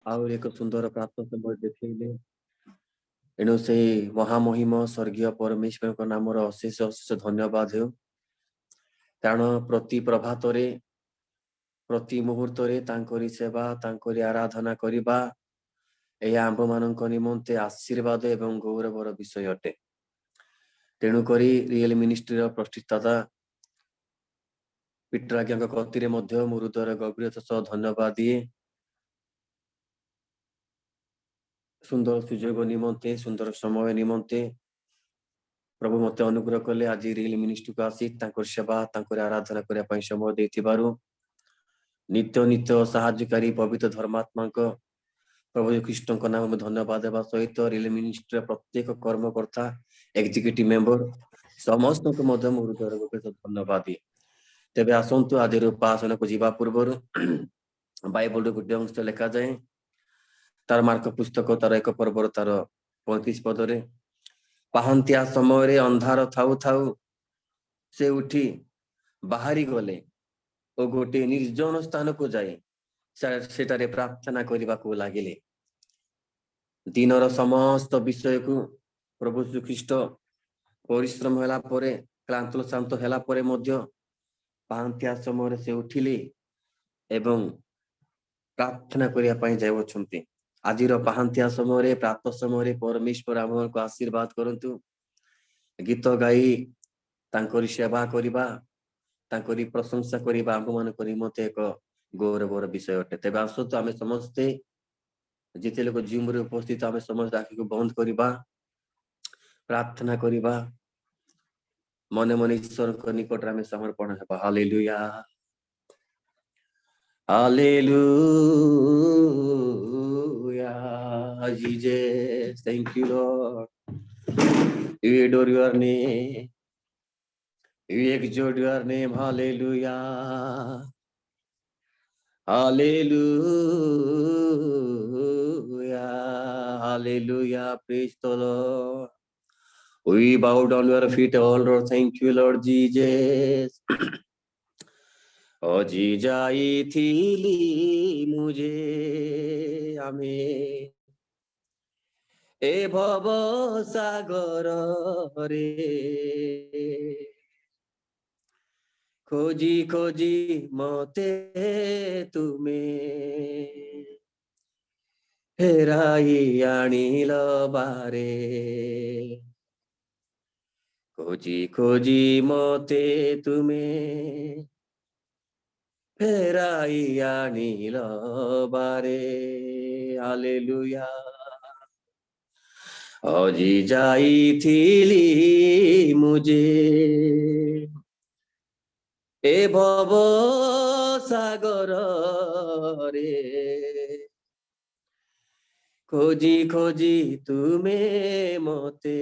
आउर एक सुंदर प्राप्त समय देखले एणु से महामहिम स्वर्गीय परमेश्वर नाम अशेष अशेष धन्यवाद हो कारण प्रति प्रभात प्रति मुहूर्त सेवा आराधना करवा यह आंभ मान निमंते आशीर्वाद एवं गौरवर विषय अटे। तेणुक रियल मिनिस्ट्री प्रतिष्ठाता पीटर आज्ञा कति हृदय गभीरता सह धन्यवाद दिए। सुंदर सुजोग निमंते सुंदर समय निमंते प्रभु मते अनुग्रह कले आज रियल मिनिस्ट्री को आसी सेवा आराधना करने समय देथिबारु नित्य नित्य साहाय्यकारी पवित्र धर्मात्मा प्रभु कृष्ण नाम में धन्यवाद देवा सहित रियल मिनिस्ट्री प्रत्येक कर्मकर्ता एग्जीक्यूटिव मेंबर समस्त को हृदय धन्यवाद दिए। तेबे आसंतु आज उपासना को जीवा पूर्व बाइबल गोटे अंश लिखा जाए तार मार्क पुस्तक तार 1 पर्वर तार 35 पदरे पाहांतिया समय अंधार थाउ थाउ से उठी बाहरी गले और गोटे निर्जन स्थान को जाए सेटारे प्रार्थना करने को लगिले। दिनर समस्त विषय को प्रभु श्रीकृष्ण परिश्रम होला परे क्लांत शांत होला परे मध्य पाहांतिया समय से उठिले एवं प्रार्थना करने जाऊँच। आज पाहांतिया समय प्रातः समय परमेश्वर आम को आशीर्वाद करंतु गीत गाई तांकरी सेवा करवा तांकरी प्रशंसा करवा आम मान निमंते एक गौरवर विषय अटे। तेज आसतु आम समस्ते जिते लोग जिम रे उपस्थित आम समस्त आखि को बंद करवा प्रार्थना करवा मन मन ईश्वर निकट आम समर्पण है। Hallelujah Hallelujah, Jesus, thank you, Lord. We adore your name. We exalt your name. Hallelujah. Hallelujah. Hallelujah. Praise the Lord. We bow down your feet, all Lord. Thank you, Lord Jesus. अजी जाई three मुझे आमे ए भव सागर रे खोजी खोजी मते तुमे फेराई आनिल बारे खोजी खोजी मते तुमे फेराई आनिल बारे। हालेलुया अजी जाई थीली मुझे ए भव सागर रे खोजी खोजी तुमे मते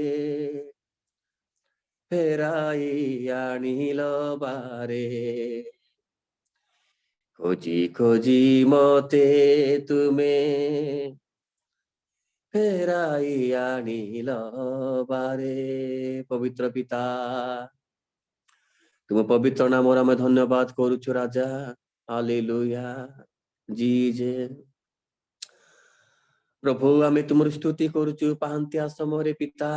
फेराई आनिल बारे खोजी खोजी मते तुमे फेराई आनिल बारे। पवित्र पिता तुम पवित्र नाम आम धन्यवाद करुछु राजा। हालेलुया जीजे प्रभु आम तुम स्तुति करुछु पाहांतिया समय पिता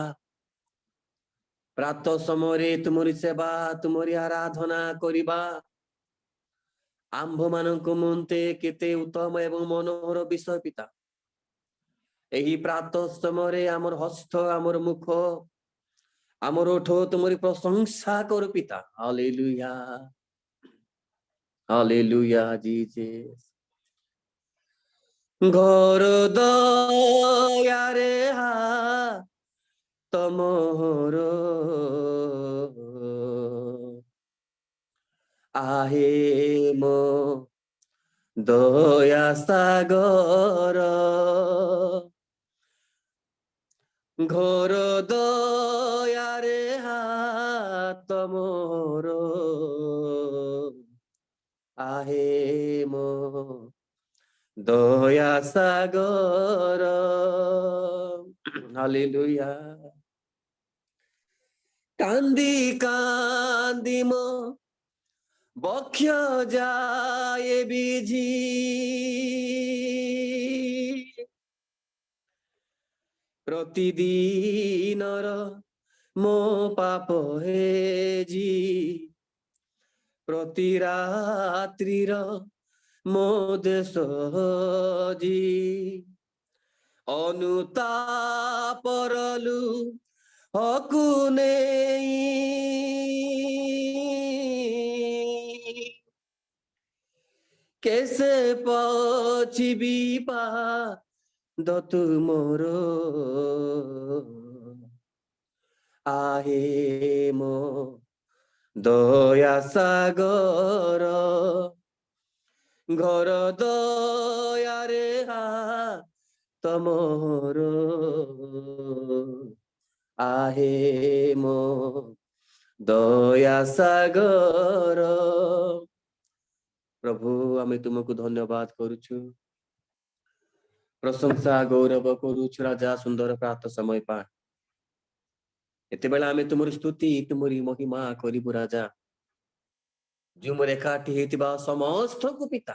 प्रातः समय तुमरी सेवा तुमरी आराधना करिबा आंभ मानक मुंते केते उत्तम एवं मनोहर विषय पिता। एही प्रातः समय आमर हस्त आमर मुख आमर ओठ तुमरी प्रशंसा करू पिता। हालेलुया हालेलुया जीसस घर दयारे हा तमोर आहे मो दया सागर घोर दयारे हाथ मोर आहे मो दया सागर। हालेलुया कांदी कांदी मो बक्ष जाए बिझी प्रतिदिनर मो पाप हेजी प्रति रात्रिर मो देश जी अनुतापरलु हकु नेई कैसे पछिबी पा दतु मोरो आहे मो दया सागर घर दया रे हा तमोर आहे मो दया सागर प्रभु आमे तुमको धन्यवाद करुछु प्रशंसा गौरव करुछु राजा सुंदर प्रात समय पा एते बेला आमे तुमर स्तुति तुमरी महिमा करिबु राजा जो मोर एकाठी हेतिबा समस्त को पिता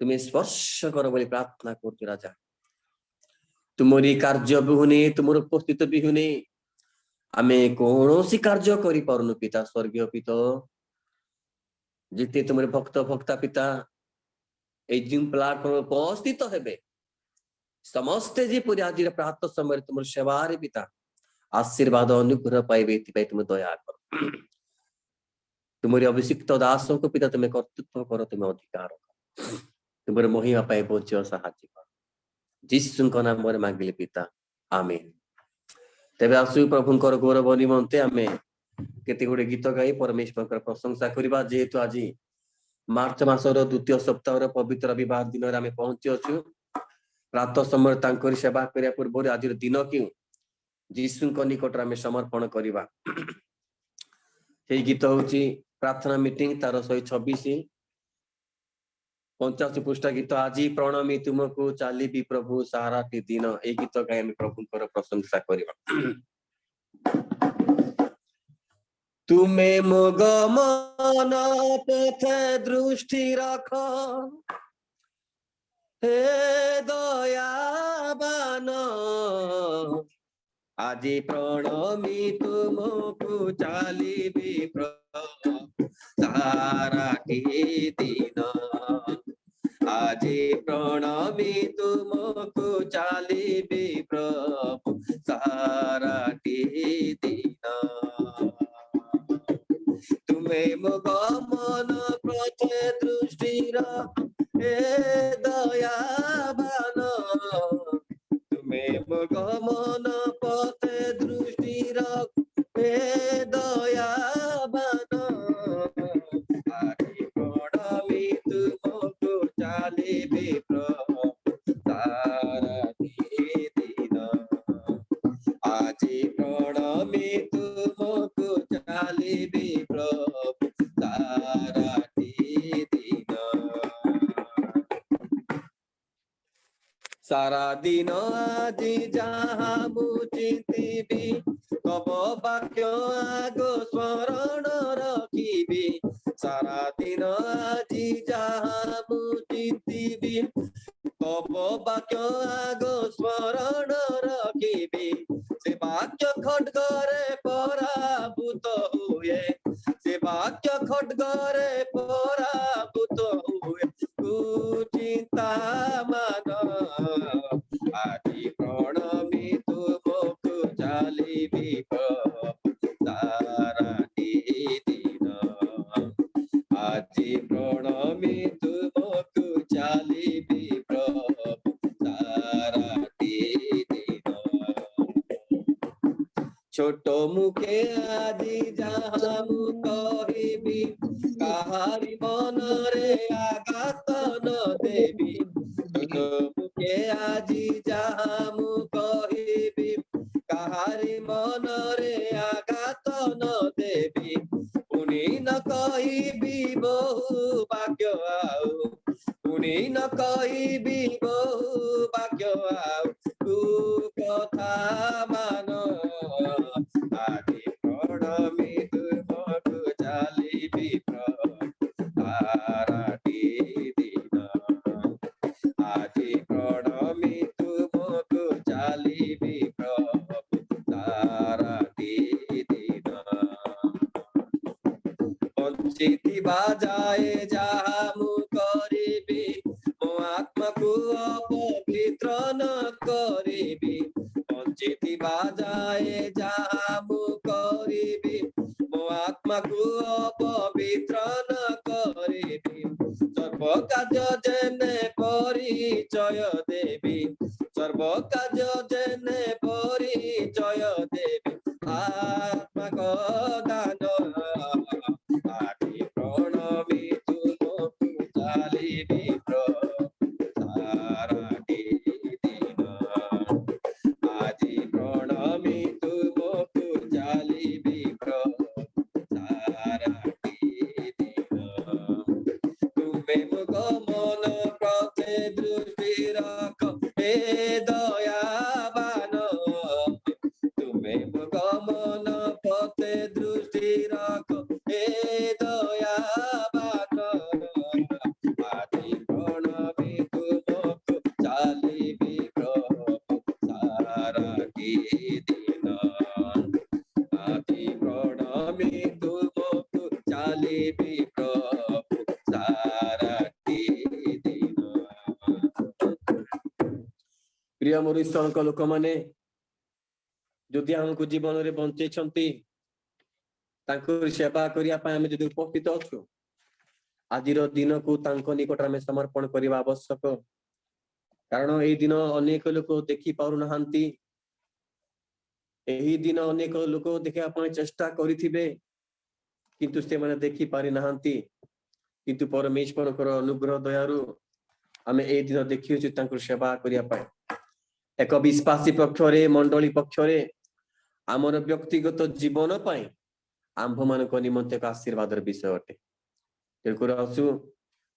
तुम्हें स्पर्श कर बोली प्रार्थना करुछु राजा तुमरी कार्य बिहुने तुमर उपस्थित बिहुने आमे कौनसी कार्य करि पारुनु पिता स्वर्गीय पिता जिते तुमरे भक्त भक्ता पिता ए जिम प्लेटफॉर्म उपस्थित हेबे समस्त जी पूरी आज प्रात समय तुम सेवा रे पिता आशीर्वाद अनुग्रह पाइबे तुम दया कर तुम्हारी अभिषिक्त दासों को पिता तुम्हें कर्तृत्व करो तुम्हें अधिकार तुम्हारे महिमा पाए पहुंचो साहाଯ୍य कर जीसु का नाम रे मांगिले पिता आमीन तेबे आसु प्रभुंकर गौरव निमंते आमे केते गुडे गीत गाई परमेश्वर प्रशंसा करबा जेहेतु आज मार्च मासर द्वितीय सप्ताह पवित्र रविवार दिन आमे पहुंची अछु प्रात समय तांकर सेवा करिया पूर्व आज दिन क्यों जीसु निकट आमे समर्पण करबा गीत होची प्रार्थना मीटिंग तार 126 85 पृष्ठ गीत आज प्रणमी तुमको चाली भी प्रभु सारा दिन ए गीत गाय आमे प्रभुंकर प्रशंसा करबा तुमे मो गमन पथे दृष्टि रख हे दयाबान आज प्रणमी तुमको चालिबी सारा दिन आज प्रणमी तुमको चालिबी प्रभु सारा दिन तुम्हें मो गमन पथे दृष्टि हे दयाबान तुम्हें मो गमन पथे दृष्टि हे दयाबान आज प्रणमी तुमको चालिबी प्रभु सारा दिन आज प्रणमी तुमको चालिबी प्रभु सारा दिन सारा दिन आज जहाँ मुचिंतिबी तब वाक्य आगो स्मरण रखिबी सारा दिन आज जहाँ मुचिंतिबी तब वाक्य आगो स्मरण रखिबी से वाक्य खड्गरे पराभूत हुए से वाक्य खड्गरे पराभूत हुए कुचिंता मान आज प्रणमी तुमको चालिबी सारा दिन आज प्रणमी तुमको चालिबी सारा दिन छोट मुखे आदि जहाँ मु कहिबी काहारी मन रे आघात न देवी छोट मुखे आदि जहाँ मु कहिबी काहारी मन रे आघात न देवी पुनि न कहिबी बहु भाग्य आउ पुनि न कहिबी बहु भाग्य आउ तू कथा मान आज प्रणमी तुमको चालिबी सारा दिन आज प्रणमी तुमको चालिबी ବାଜାଏ ଯାହା ମୁଁ କରିବି ମୋ ଆତ୍ମାକୁ ଅପବିତ୍ର ନ କରିବି ବଞ୍ଚିଥିବା ଯାଏ ଯାହା ମୁଁ କରିବି ମୋ ଆତ୍ମାକୁ ଅପବିତ୍ର ନ କରିବି ସର୍ବ କାର୍ଯ୍ୟ ଯେନେ ପରିଚୟ ଦେବି ସର୍ବ କାର୍ଯ୍ୟ ଯେନେ ପରିଚୟ ଦେବି আত্মাক দান আদি প্রণবী তুমকু চালিবি সারাটি দিন আজি প্রণবী তুমকু চালিবি সারাটি দিন তুমি মুখ মন প্রতে দৃষ্টি রাখ হে দয়াবান তুমি গমন পথে দৃষ্টি রাখো হে দয়াবান আদি প্রণবী তুমকু চালিবি প্রভু সারাটি দিন আদি প্রণবী তুমকু চালিবি প্রভু সারাটি দিন প্রিয় ମୋର ଈଶ୍ୱରଙ୍କ ଲୋକମାନେ যদি ଆମକୁ ଜୀବନରେ ବଞ୍ଚେଇଛନ୍ତି ତାଙ୍କ ସେବା କରିବା ପାଇଁ ଆମେ ଯଦି ଉପସ୍ଥିତ ଅଛୁ ଆଜିର ଦିନକୁ ତାଙ୍କ ନିକଟରେ ଆମେ ସମର୍ପଣ କରିବା ଆବଶ୍ୟକ କାରଣ ଏହି ଦିନ ଅନେକ ଲୋକ ଦେଖି ପାରୁନାହାନ୍ତି ଏହି ଦିନ ଅନେକ ଲୋକ ଦେଖିବା ପାଇଁ ଚେଷ୍ଟା କରିଥିବେ କିନ୍ତୁ ସେମାନେ ଦେଖି ପାରିନାହାନ୍ତି କିନ୍ତୁ ପରମେଶ୍ୱରଙ୍କର ଅନୁଗ୍ରହ ଦୟାରୁ ଆମେ ଏହି ଦିନ ଦେଖିଛୁ ତାଙ୍କର ସେବା କରିବା ପାଇଁ ଏକ ବିଶ୍ୱାସୀ ପକ୍ଷରେ ମଣ୍ଡଳୀ ପକ୍ଷରେ ଆମର ବ୍ୟକ୍ତିଗତ ଜୀବନ ପାଇଁ ଆମ୍ଭମାନଙ୍କ ନିମନ୍ତେ ଏକ ଆଶୀର୍ବାଦର ବିଷୟ ଅଟେ ତେଣୁକରି ଆସୁ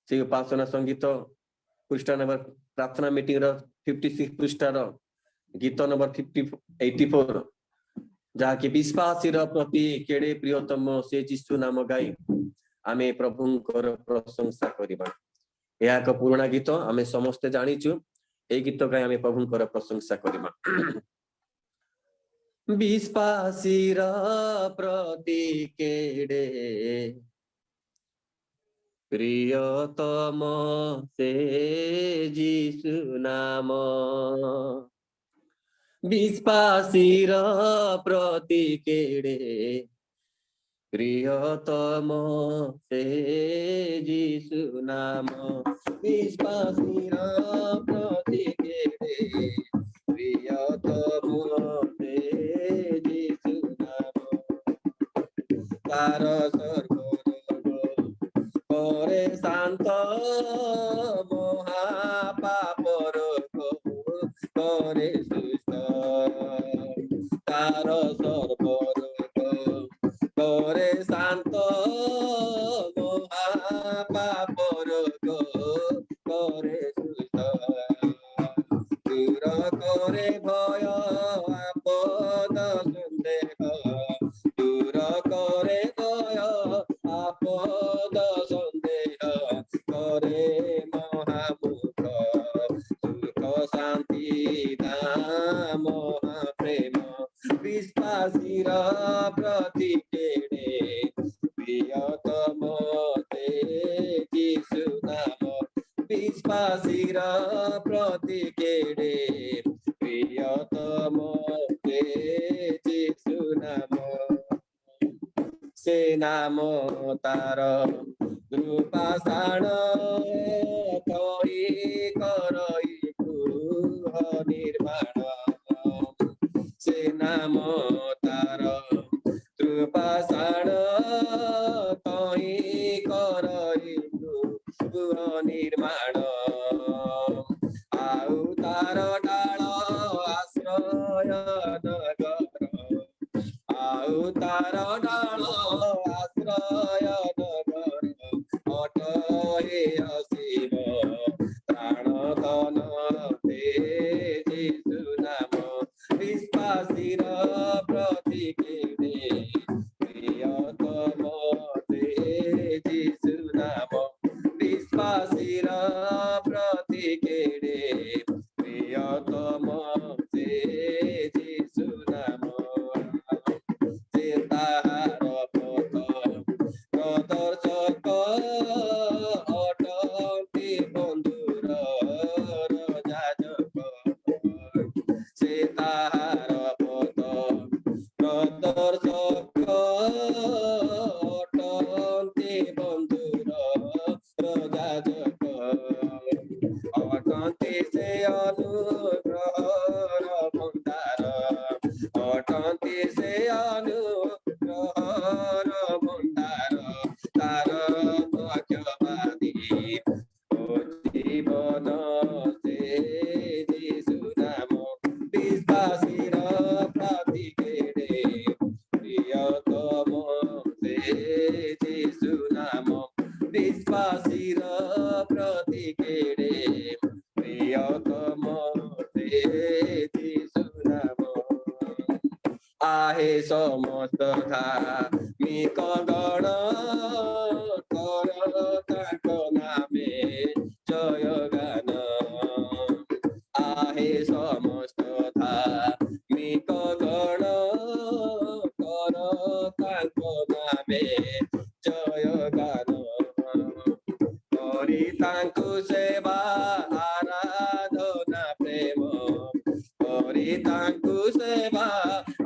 ସେଇ ଉପାସନା ସଙ୍ଗୀତ ପୃଷ୍ଠା ନମ୍ବର ପ୍ରାର୍ଥନା ମିଟିଂର 56 ପୃଷ୍ଠାର ଗୀତ ନମ୍ବର 84 ଯାହାକି ବିଶ୍ୱାସୀର ପ୍ରତି କେଡ଼େ ପ୍ରିୟତମ ସେ ଯୀଶୁ ନାମ ଗାଇ ଆମେ ପ୍ରଭୁଙ୍କର ପ୍ରଶଂସା କରିବା ଏହା ଏକ ପୁରୁଣା ଗୀତ ଆମେ ସମସ୍ତେ ଜାଣିଛୁ এই গীত গাই আমি প্রভুଙ୍କର প্রশংসা করিবা বিশ্বাসীর প্রতি কেড়ে প্রিয়তম সে যিশু নাম বিশ্বাসীর প্রতি কেড়ে প্রিয়তম সে যিশু নাম বিশ্বাসীর প্রতি কেড়ে প্রিয়তম সে যিশু নাম তার সর্বরোগ করে শান্ত মহাপাপর করে সুস্থ তার সর্বরোগ করে শান্ত মহাপাপর করে সুস্থ দূর করে ভয় আপদ সন্দেহ দূর করে ভয় আপদ সন্দেহ করে মহামুখ সুখ শান্তি দাম মহাপ্রেম বিশ্বাসীর প্রতি কেড়ে প্রিয়তম সে যিশু নাম বিশ্বাসীর প্রতি কেড়ে প্রিয়তম সে যিশু নাম সে নাম তার কৃপাসাণ করি করই গৃহ নির্মাণ সে নাম তার কৃপাসাণ কই করই গৃহ নির্মাণ ଆଉ ତାର ଡାଳ ଆଶ୍ରୟ ନଗର ଆଉ ତାର ଡାଳ ଆଶ୍ରୟ ନଗର ଅଟହେ ଆସିବ ପ୍ରାଣ ଧନ ଦେ ଯୀଶୁ ନାମ ବିଶ୍ୱାସୀର ପ୍ରତି କେଡ଼େ ପ୍ରିୟତମ ଦେ ଯୀଶୁ ନାମ ବିଶ୍ୱାସୀର ପ୍ରତି କେଡ଼େ প্রিয়তম সে যিশু নাম সে তাহার अनुग्रहर भण्डार अटन्ती से अनुग्रहर भण्डार तार पक्षवादी जीवन से जीशु नाम विश्वासीर प्रतिकेडे प्रियतम से जीशु नाम विश्वासीर प्रतिकेडे प्रियतम से जीशु नाम आहे समस्त धार्मिक गण कर ताको नामे जय गान आहे समस्त धार्मिक गण कर ताको नामे जय गान करी तांकु सेवा आराधना प्रेम करी तांकु सेवा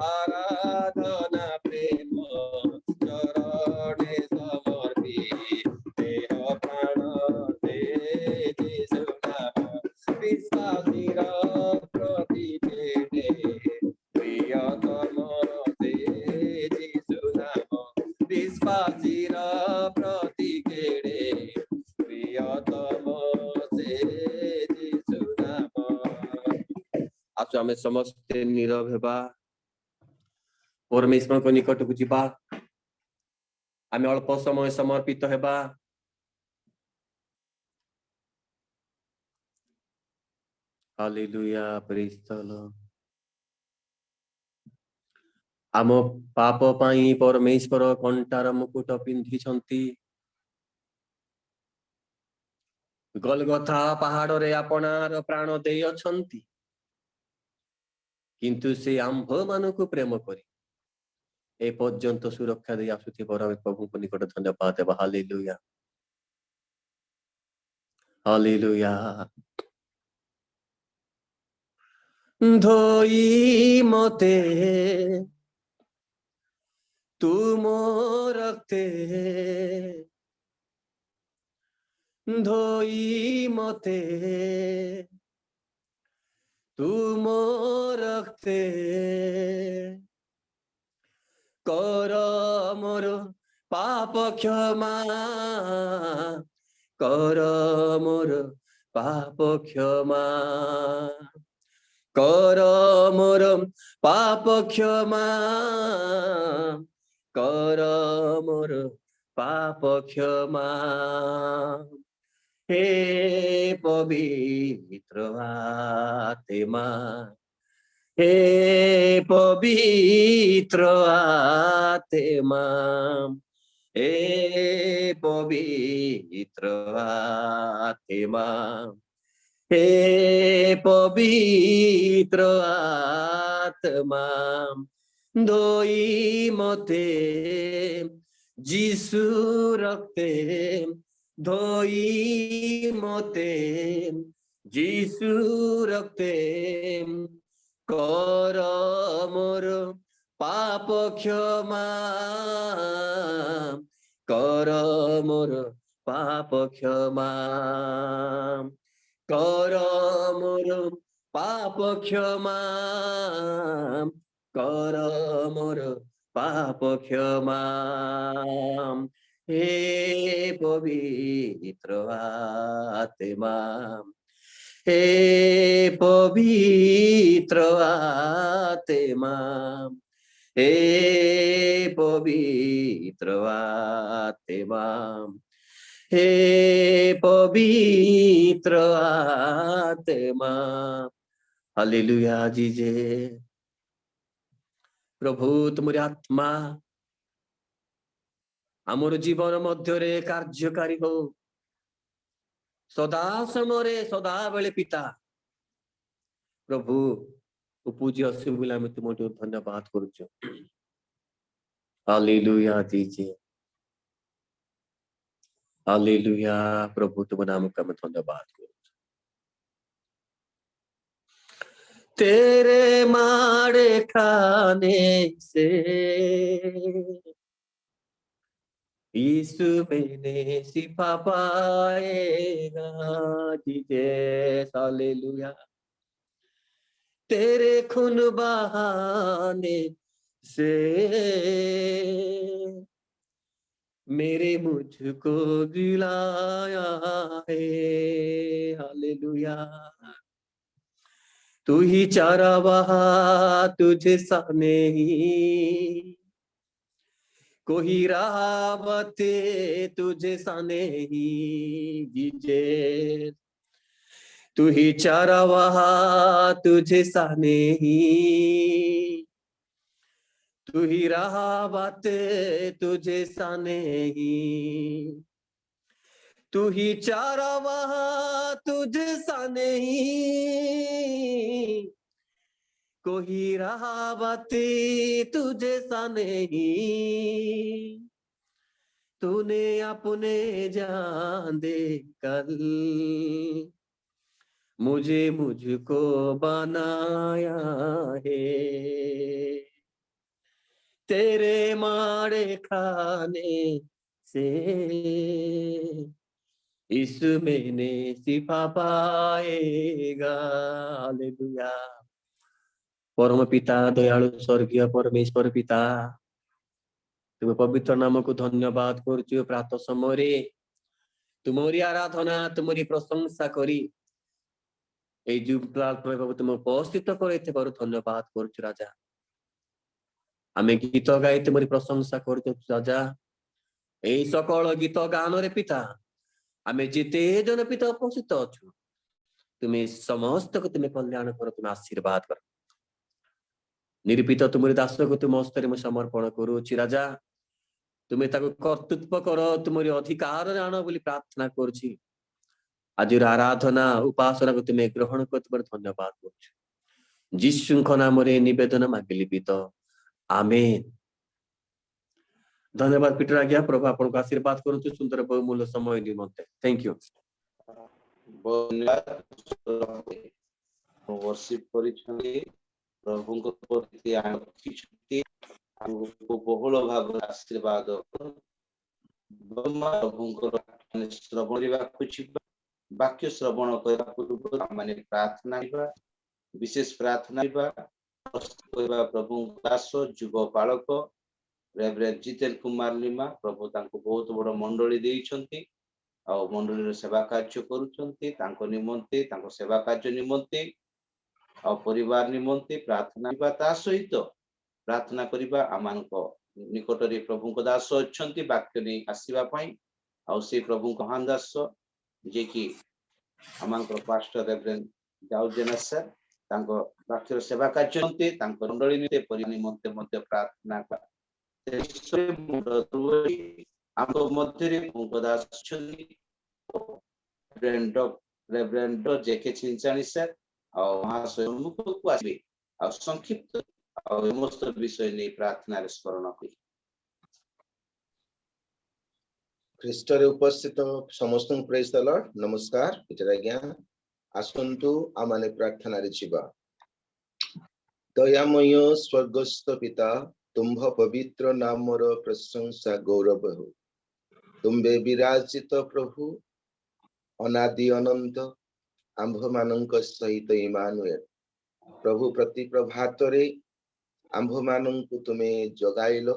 आराधना प्रेम चरणे समर्पी देह प्राण दे जीशु नाम विश्वासीर प्रतिकेडे प्रियतम से जीशु नाम विश्वासीर प्रतिकेडे प्रियतम से जीशु नाम आसु आमे समस्ते नीरव हेबा परमेश्वर को निकट को जीवा आमे अल्प समय समर्पित हेबा हालेलुया प्रेज द लॉर्ड आम पाप पाई परमेश्वर कंटार मुकुट पिंधि छंती गलगथा पहाड़ रे आपनार प्राण दे अछंती किंतु से आंभ मानकु प्रेम करी ए पर्यंत सुरक्षा दे आसुथि प्रभु को निकट धन्यवाद देबा हालेलुया हालेलुया धोई मते तुम रखते धोई मते तुम रखते कर मोर पाप क्षमा कर मोर पाप क्षमा कर मोर पाप क्षमा कर मोर पाप क्षमा हे पवित्र आत्मा हे पवित्र आत्मा हे पवित्र आत्मा हे पवित्र आत्मा धोई मते जीशु रक्ते धोई मते जीशु रक्ते कर मोर पाप क्षमा कर मोर पाप क्षमा कर मोर पाप क्षमा कर मोर पाप क्षमा हे पवित्र आत्मा हे पवित्र आत्मा हे पवित्र आत्मा हे पवित्र आत्मा हालेलुया जीजे प्रभु तुमरी आत्मा आमर जीवन मध्य कार्यकारी हो सदा समय सदा बेले पिता प्रभु पूज्य असुबिला में तुम धन्यवाद करुच हालेलुया जीजे हालेलुया प्रभु तुम नाम का मैं धन्यवाद करुच तेरे माड़े खाने से यीशु मैंने शिफा पाएगा जीजे हालेलुया तेरे खून बहाने से मेरे मुझको दिलाया है। हालेलुया। तू ही चारावाहा, तुझे सा नहीं कोई रावत, तुझे सा नहीं जीजे। तू ही चारावाहा, तुझे सा नहीं तू ही रावत, तुझे सा नहीं तू ही चारावाहा, तुझे सा नहीं कोई रावत, तुझे सा नहीं तूने अपने जान दे कल मुझको बनाया है। तेरे मारे खाने से इसमें ने शिफा पाएगा। हालेलुया। परम पिता दयालु स्वर्गीय परमेश्वर पिता, तुम पवित्र नाम को धन्यवाद करुछु। प्रातः समय तुमरी आराधना तुमरी प्रशंसा करी এই যুগলাল প্রভু তুমি উপস্থিত করাইଥିବାରୁ ধন্যবাদ କରୁଛୁ ରାଜା। ଆମେ ଗୀତ ଗାଇ ତୁମରି ପ୍ରଶଂସା କରୁଛୁ ରାଜା। এই সকল ଗୀତ ଗାନରେ ପିତା ଆମେ ଯେତେ ଜଣ ପିତା ଉପସ୍ଥିତ ଅଛୁ, ତୁମେ ସମସ୍ତଙ୍କୁ ତୁମେ କଲ୍ୟାଣ କର, ତୁମେ ଆଶୀର୍ବାଦ କର। ନିରୂପିତ ତୁମରି ଦାସକୁ ତୁମ ହସ୍ତରେ ମୁଁ ସମର୍ପଣ କରୁଛି ରାଜା। ତୁମେ ତାକୁ କର୍ତ୍ତୃତ୍ୱ କର, ତୁମରି ଅଧିକାରରେ ଆଣ ବୋଲି ପ୍ରାର୍ଥନା କରୁଛି। ଆଜିର ଆରାଧନା ଉପାସନାକୁ ତୁମେ ଗ୍ରହଣ କରୁଥିବାରୁ ଧନ୍ୟବାଦ କରୁଛୁ। ଯୀଶୁଙ୍କ ନାମରେ ନିବେଦନ ମାଗିଲି ପିତ, ଆମେନ୍। ଧନ୍ୟବାଦ ପିଟର ଆଜ୍ଞା। ପ୍ରଭୁ ଆପଣଙ୍କୁ ଆଶୀର୍ବାଦ କରୁଛୁ ସୁନ୍ଦର ବହୁମୂଲ୍ୟ ସମୟ ନିମନ୍ତେ। Thank you. ବର୍ଷିପ କରିଛନ୍ତି, ପ୍ରଭୁଙ୍କ ପ୍ରତି ରଖିଛନ୍ତି, ଆମକୁ ବହୁଳ ଭାବରେ ଆଶୀର୍ବାଦ ପ୍ରଭୁଙ୍କର ଶ୍ରବଣ କରିବାକୁ ଯିବା। ବାକ୍ୟ ଶ୍ରବଣ କରିବା ପୂର୍ବରୁ ଆମେ ପ୍ରାର୍ଥନା କରିବା, ବିଶେଷ ପ୍ରାର୍ଥନା କରିବା। ପ୍ରଭୁଙ୍କ ଦାସ ଯୁବ ବାଳକ ରେଭରେଣ୍ଡ ଜିତେନ କୁମାର ଲିମା, ପ୍ରଭୁ ତାଙ୍କୁ ବହୁତ ବଡ ମଣ୍ଡଳୀ ଦେଇଛନ୍ତି ଆଉ ମଣ୍ଡଳୀର ସେବା କାର୍ଯ୍ୟ କରୁଛନ୍ତି। ତାଙ୍କ ନିମନ୍ତେ, ତାଙ୍କ ସେବା କାର୍ଯ୍ୟ ନିମନ୍ତେ ଆଉ ପରିବାର ନିମନ୍ତେ ପ୍ରାର୍ଥନା କରିବା। ତା ସହିତ ପ୍ରାର୍ଥନା କରିବା ଆମମାନଙ୍କ ନିକଟରେ ପ୍ରଭୁଙ୍କ ଦାସ ଅଛନ୍ତି ବାକ୍ୟ ନେଇ ଆସିବା ପାଇଁ। ଆଉ ସେ ପ୍ରଭୁଙ୍କ ମହାନ ଦାସ ଯିଏକି ଆମଙ୍କର ପାଷ୍ଟର ରେଭରେଣ୍ଡ ଦାଉଦ ଜେନା ସାର୍, ତାଙ୍କ ବାକ୍ୟର ସେବା କାର୍ଯ୍ୟ ନିମନ୍ତେ, ତାଙ୍କ ମଣ୍ଡଳୀ ନିମନ୍ତେ ମଧ୍ୟ ପ୍ରାର୍ଥନା କରା। ଆମ ମଧ୍ୟରେ ପ୍ରଭୁଙ୍କ ଦାସ ଅଛନ୍ତି ରେଭରେଣ୍ଡ ଜେକେ ଛିଞ୍ଚାଣି ସାର୍ ଆଉ ମହାଶୟକୁ ଆସିବେ ଆଉ ସଂକ୍ଷିପ୍ତ ଆଉ ସମସ୍ତ ବିଷୟ ନେଇ ପ୍ରାର୍ଥନାରେ ସ୍ମରଣ କରି। ଖ୍ରୀଷ୍ଟରେ ଉପସ୍ଥିତ ସମସ୍ତଙ୍କୁ ପ୍ରେଜ ଦ ଲର୍ଡ। ନମସ୍କାର ପିଟର ଆଜ୍ଞା। ଆସନ୍ତୁ ଆମମାନେ ପ୍ରାର୍ଥନାରେ ଯିବା। ଦୟାମୟ ସ୍ୱର୍ଗସ୍ଥ ପିତା, ତୁମ୍ଭ ପବିତ୍ର ନାମର ପ୍ରଶଂସା ଗୌରବ ହେଉ। ତୁମ୍ଭେ ବିରାଜିତ ପ୍ରଭୁ, ଅନାଦି ଅନନ୍ତ, ଆମ୍ଭମାନଙ୍କ ସହିତ ଇମାନୁଏଲ। ପ୍ରଭୁ ପ୍ରତି ପ୍ରଭାତରେ ଆମ୍ଭମାନଙ୍କୁ ତୁମେ ଜଗାଇଲ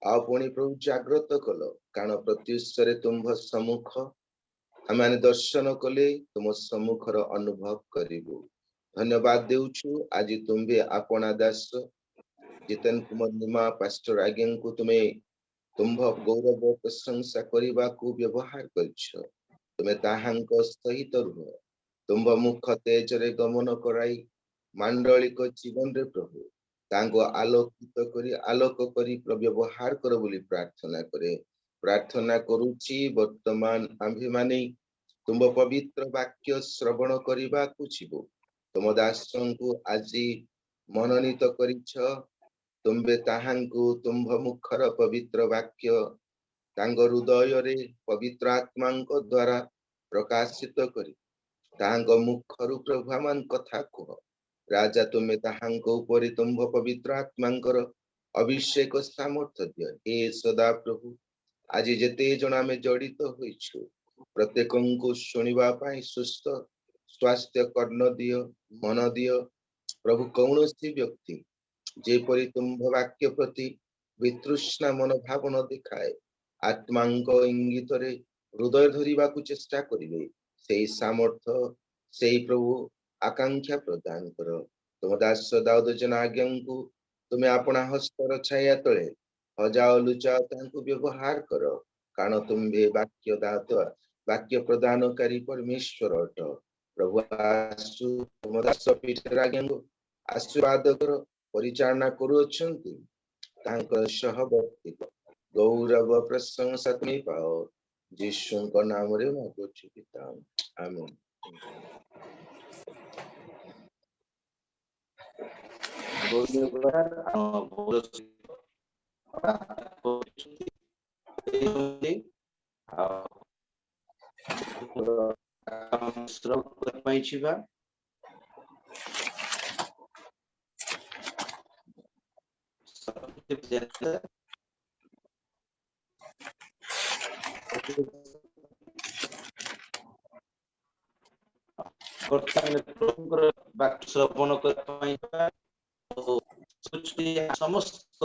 ଆଉ ପୁଣି ପ୍ରଭୁ ଜାଗ୍ରତ କଲ, କାରଣ ପ୍ରତ୍ୟୁଷରେ ତୁମ୍ଭ ସମ୍ମୁଖ ଆମେ ଦର୍ଶନ କଲେ ତୁମ ସମ୍ମୁଖର ଅନୁଭବ କରିବୁ। ଧନ୍ୟବାଦ ଦେଉଛୁ। ଆଜି ତୁମ୍ଭେ ଆପଣା ଦାସ ଜିତେନ କୁମାର ଲିମା ପାଷ୍ଟର ଆଜ୍ଞାଙ୍କୁ ତୁମେ ତୁମ୍ଭ ଗୌରବ ପ୍ରଶଂସା କରିବାକୁ ବ୍ୟବହାର କରିଛ। ତୁମେ ତାହାଙ୍କ ସହିତ ରୁହ, ତୁମ୍ଭ ମୁଖ ତେଜରେ ଗମନ କରାଇ ମାଣ୍ଡଳିକ ଜୀବନରେ ପ୍ରଭୁ ତାଙ୍କୁ ଆଲୋକ କରି ବ୍ୟବହାର କର ବୋଲି ପ୍ରାର୍ଥନା କରୁଛି। ବର୍ତ୍ତମାନ ଆମ୍ଭେମାନେ ତୁମ୍ଭ ପବିତ୍ର ବାକ୍ୟ ଶ୍ରବଣ କରିବାକୁ ଯିବୁ। ତୁମ ଦାସଙ୍କୁ ଆଜି ମନୋନୀତ କରିଛ। ତୁମ୍ଭେ ତାହାଙ୍କୁ ତୁମ୍ଭ ମୁଖର ପବିତ୍ର ବାକ୍ୟ ତାଙ୍କ ହୃଦୟରେ ପବିତ୍ର ଆତ୍ମାଙ୍କ ଦ୍ୱାରା ପ୍ରକାଶିତ କରି ତାହାଙ୍କ ମୁଖରୁ ପ୍ରଭୁ ଆମ କଥା କୁହ। ରାଜା, ତୁମେ ତାହାଙ୍କ ଉପରେ ତୁମ୍ଭ ପବିତ୍ର ଆତ୍ମାଙ୍କର ଅଭିଷେକ ସାମର୍ଥ୍ୟ ଦିଅ। ହେ ସଦା ପ୍ରଭୁ, ଆଜି ଯେତେ ଜଣ ଆମେ ଜଡ଼ିତ ହୋଇଛୁ, ପ୍ରତ୍ୟେକଙ୍କୁ ଶୁଣିବା ପାଇଁ ସୁସ୍ଥ ସ୍ୱାସ୍ଥ୍ୟ କର୍ଣ୍ଣ ଦିଅ, ମନ ଦିଅ। प्रभु कौन सी व्यक्ति जेपरी तुम्भ वाक्य प्रति वितृष्णा मनोभाव न देखाए आत्मांक इंगित हृदय धरिबा को चेष्टा करिवे सेई सामर्थ्य सेई प्रभु आकांक्षा प्रदान कर तुम दास दाऊद जन आज्ञा को तुम्हें अपना हस्तर छाया तले हजाओ लुचा तांको व्यवहार कर कारण तुम्हें वाक्य दाता वाक्य प्रदानकारी परमेश्वर अट प्रभु आसु तुम दास पीठर आज्ञा को आशीर्वाद कर परिचालना करुअछंती तांकर सहवर्ती गौरव प्रशंसा तुम्हें पाओ यीशुଙ୍କ नामରେ ମାଗୁଛି ପିତା ଆମେନ୍। ବାକ୍ୟ ଶ୍ରବଣ କରିବା ସମସ୍ତ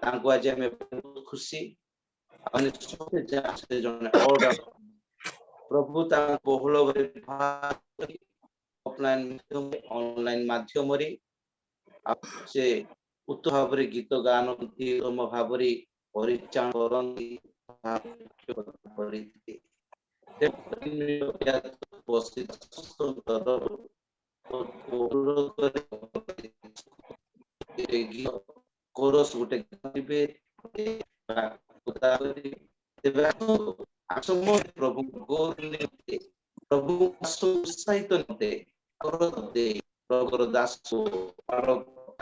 ତାଙ୍କୁ ଆଜି ଆମେ ବହୁତ ଖୁସି ପ୍ରଭୁ ତାଙ୍କ ବହୁଳ ଅନଲାଇନ ମାଧ୍ୟମରେ ସେ ଉତ୍ତମ ଭାବରେ ଗୀତ ଗାଆନ୍ତି ଉତ୍ତମ ଭାବରେ ପରିଚାଳନା କରନ୍ତି କୋରସ୍ ଗୋଟେ ଗାଇବେ ପ୍ରଭୁ ପ୍ରଭୁ ଉତ୍ସାହିତ ନିମନ୍ତେ ପ୍ରଭୁର ଦାସ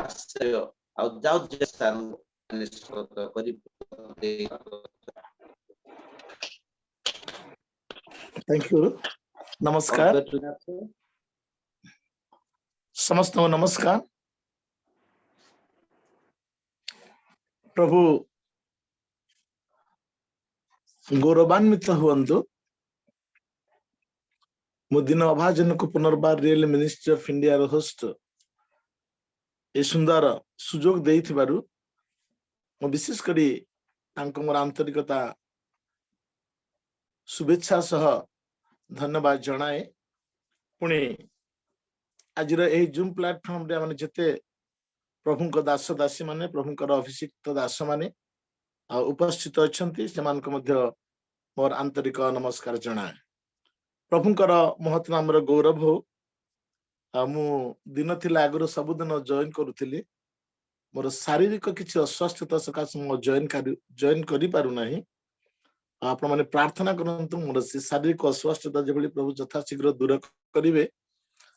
ଆଶ୍ରୟ ଆଉ थैंक यू नमस्कार समस्त नमस्कार प्रभु गौरवान्वित हुअन्तु मो दिन अभाजन को पुनर्बार रियल मिनिस्ट्री ऑफ इंडिया रो होस्ट ए सुंदर सुजोग देइथिबारु मो विशेष करी तांको मोर आंतरिकता शुभेच्छा सह धन्यवाद जनाए पुणी आज जूम प्लेटफॉर्म रे माने जते प्रभुଙ୍କ दास दासी माने प्रभुଙ୍କର अभिषिक्त दास माने उपस्थित अछंती सेमान को मध्य मोर आंतरिक नमस्कार जनाए प्रभुଙ୍କର महत् नामर गौरव हो मु दिन थिला आगरो सब दिन जॉइन करूथिली मोर शारीरिक किछि अस्वस्थता सकाश मु जॉइन करि पारु नाही आपण माने प्रार्थना करंतु मोर से शारीरिक अस्वस्थता जेबली प्रभु यथा शीघ्र दूर करिवे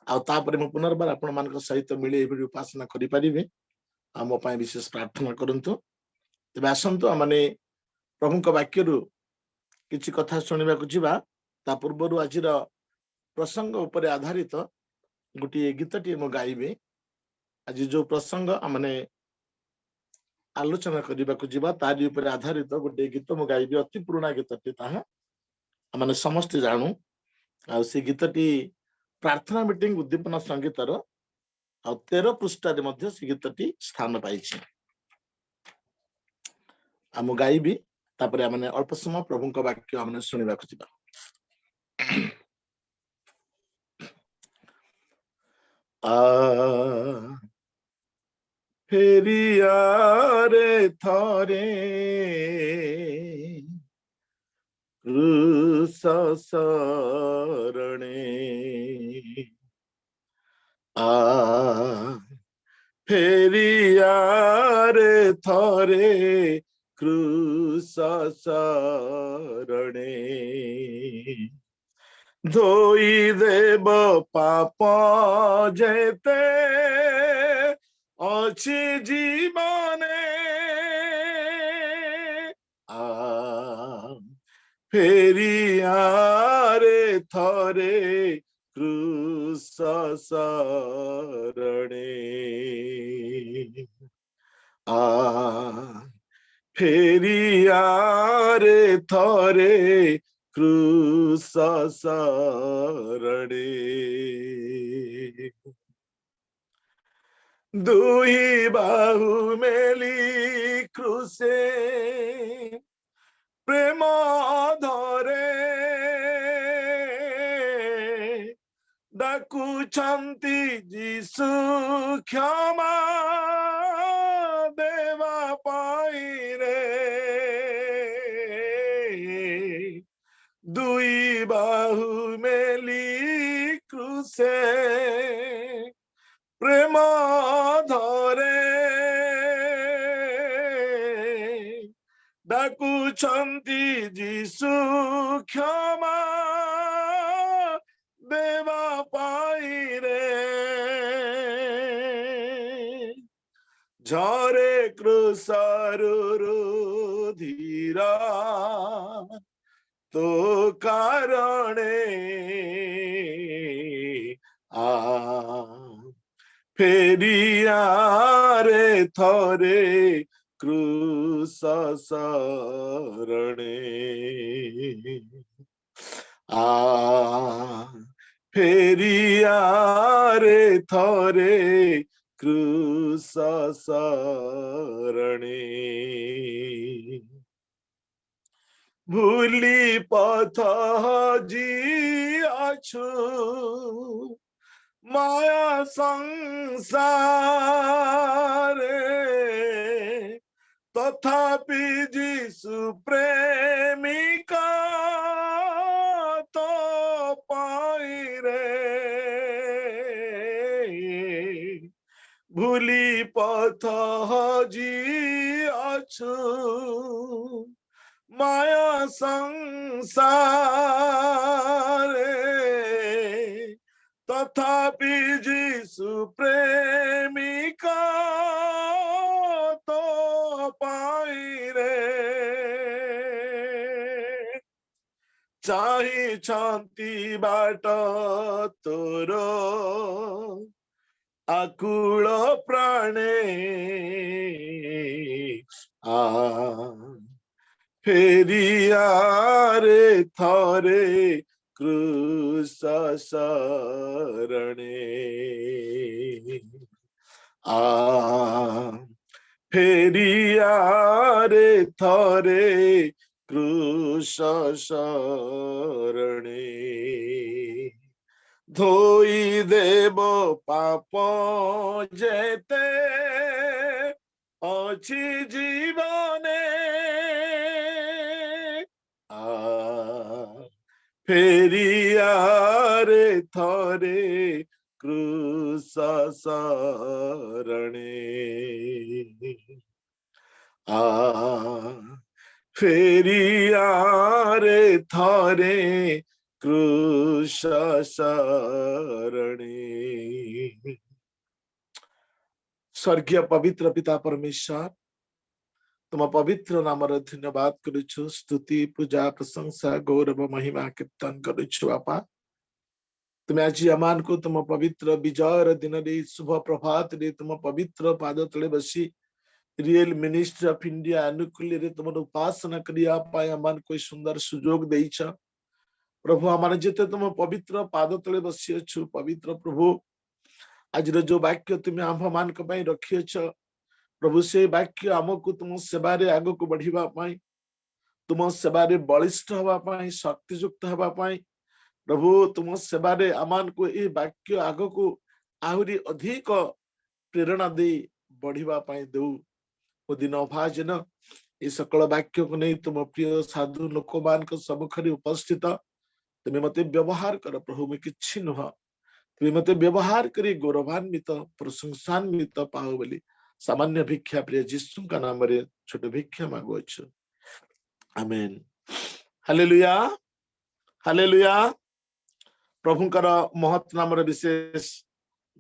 आ तापरे मु पुनर्बार आपण मानक सहित मिले एबडी उपासना करि परिबे आ मो पय विशेष प्रार्थना करंतु तबे आसंतु माने प्रभुଙ୍କ वाक्यरु किछि कथा सुनिबा को जिबा ता पूर्वरु आजिर प्रसंग उपरे आधारित गोटे गीतटी मो गाइबे आज जो प्रसंग माने आलोचना करबा को जिबा तारी उपरे आधारित गोटे गीत मो गाइबे अति पुराना गीतटी ताहा माने समस्त जानू आ से गीतटी प्रार्थना मीटिंग उद्दीपना संगीतर आ 13 पृष्ठ रे मध्ये से गीतटी स्थान पाइछि आ मो गाइबी तापरे माने अल्प समय प्रभुଙ୍କ वाक्य हमने सुनिबा को जिबा फेरिया रे थरे क्रूस शरणे फेरिया रे थरे क्रूस शरणे धोई देव पाप जेते अच्छी जीवने फेरिया रे थरे क्रूस शरणे फेरियारे थरे क्रूस शरणे दुई बाहु मेली क्रूसे प्रेम धरे डाकुछंती जीसु क्षमा देवा पाई रे दुई बाहु मेली क्रूसे प्रेम धरे डाकुछंती जीसु क्षमा देवा पाई रे झरे क्रूसरु धीरा तो कारणे आ फेरियारे थरे क्रूस शरणे आ फेरियारे थरे क्रूस शरणे भूली पथ जी अछु माया संसारे तथापि जीसु प्रेमिका तो पाई रे भूली पथ जी अछु माया संसारे तथापि जीसु प्रेमिका तो पाई रे चाहि छांती बाट तोर आकुल प्राणे आ फेरियारे थरे क्रूस शरणे आ फेरियारे थरे क्रूस शरणे धोई देव पाप जेते अछि जीवने फेरियारे थरे क्रूस शरणे आ फेरियारे थरे क्रूस शरणे स्वर्गीय पवित्र पिता परमेश्वर तुम पवित्र नामर धन्यवाद करुछु स्तुति पूजा प्रशंसा गौरव महिमा कीर्तन करुछु बापा तुम्हें आज अमान को तुम पवित्र विजयर दिन रे शुभ प्रभात रे तुम पवित्र पाद तले बसी रियल मिनिस्ट्री ऑफ इंडिया अनुकूल रे तुम उपासना करिया पाए अमान कोई सुंदर सुजोग देइछ प्रभु अमान जेते तुम पवित्र पाद तले बसी अछु पवित्र प्रभु आज जो वाक्य तुम्हें आम मान को पई रखियछ प्रभु से वाक्य आमको तुम सेवारे आग को बढ़िबा पाई तुम सेवारे बलिष्ठ हवा पाई शक्तियुक्त हवा पाई प्रभु तुम सेवारे आमान को ये वाक्य आग को आहुरी अधिक प्रेरणा दे बढ़िबा पाई दउ ओ दिन भाजन ये सकल वाक्य को नहीं तुम प्रिय साधु लोकमान को सम्मुखरे उपस्थित तुम्हें मते व्यवहार कर प्रभु में किछि नुह तुम्हें मते व्यवहार करी गौरवान्वित प्रशंसान्वित पाओ बोली सामान्य भिक्षा प्रिय जीसु का नाम रे छोट भिक्षा मागुअछु आमेन हालेलुया हालेलुया प्रभुकर महत नाम रे विशेष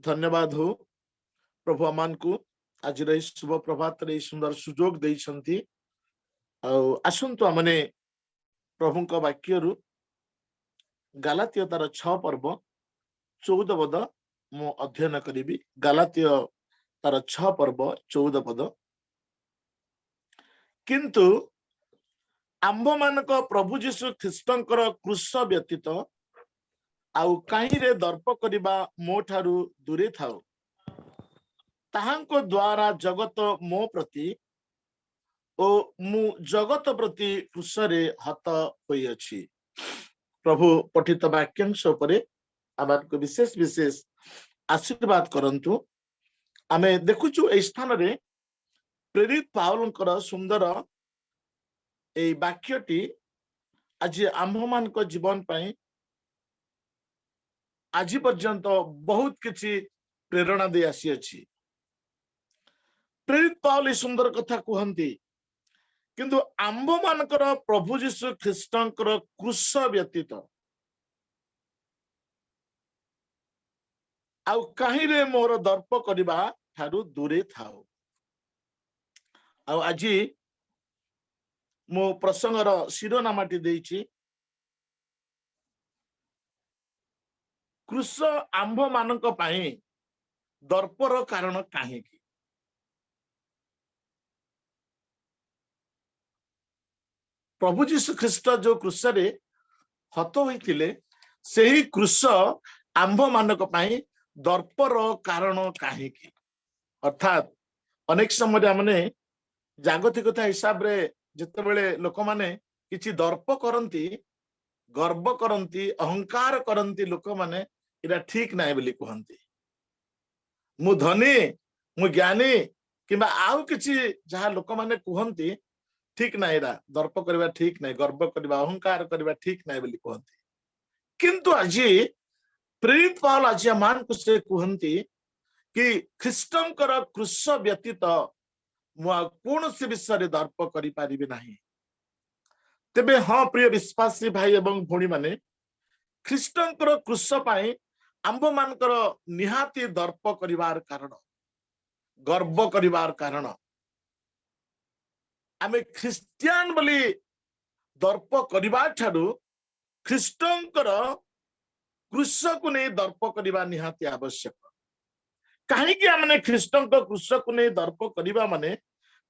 धन्यवाद हो प्रभु अमान को आज रे शुभ प्रभात रे सुंदर सुजोग देइछंती आसंतु आमने प्रभुଙ୍କ वाक्यरु गालातिय तार 6 पर्व 14 पद मु अध्ययन करिबी गालातिय तार 6 पर्व 14 पद किंतु आंभ मानक प्रभु जीशु ख्रीष्टंकर क्रूस व्यतीत आउ कहीं रे दर्प करिबा मो ठारू दूरे थाओ ताहांको द्वारा जगत मो प्रति ओ मु जगत प्रति क्रूसरे हत होई अछि। प्रभु पठित वाक्यांश उपरे आमानको विशेष विशेष आशीर्वाद करंतु। आमे देखुछु ए स्थान रे प्रेरित पाउलंकर सुंदर ए वाक्यटी आज आम्भ मानक जीवन पई आज पर्यंत बहुत किछि प्रेरणा दे आसी अछि। प्रेरित पाउल सुंदर कथा कहंती किंतु आंभ मानकर प्रभु जीशु ख्रीष्टंकर क्रूस व्यतीत आउ कहीं रे मोर दर्प करिबा ठारू दूरे थाओ। आउ आज मो प्रसंगर शिरोनामाटी देइछि क्रूस आंभ मानक पई दर्पर कारण काहेकि। प्रभु जीशु ख्रीष्ट जो क्रूस रे हत होइतिले सेही क्रूस आंभ मानक पई दर्पर कारण काहेकि। अर्थात अनेक समय हमने जागतिकता हिसाब रे जेतेबेले लोक माने किछि दर्प करंती गर्व करंती अहंकार करंती लोक माने इरा ठीक नाय बोली कहंती। मु धनी मु ज्ञानी किबा आउ किछि जहा लोक माने कहंती ठीक नाय इरा दर्प करबा ठीक नाय गर्व करबा अहंकार करबा ठीक नाय बोली कहंती। किंतु आज प्रेरित पाउल आज मान को से कहंती कि ख्रीष्टंकर क्रूस व्यतीत मु कौन से विषय दर्प करि पारिबे नाही। तेबे हाँ प्रिय विश्वासी भाई एवं भौणी माने ख्रीष्टंकर क्रूस पाई आंभ मानकर निहाती दर्प करिवार कारण गर्व करिवार कारण आमे ख्रिस्टियन बोली दर्प करिवा ठाडू ख्रीष्टंकर क्रूस को नहीं दर्प करिवा निहाती आवश्यक। कहीं आमने ख्रीष्टंकर क्रूस को नहीं दर्प करिवा माने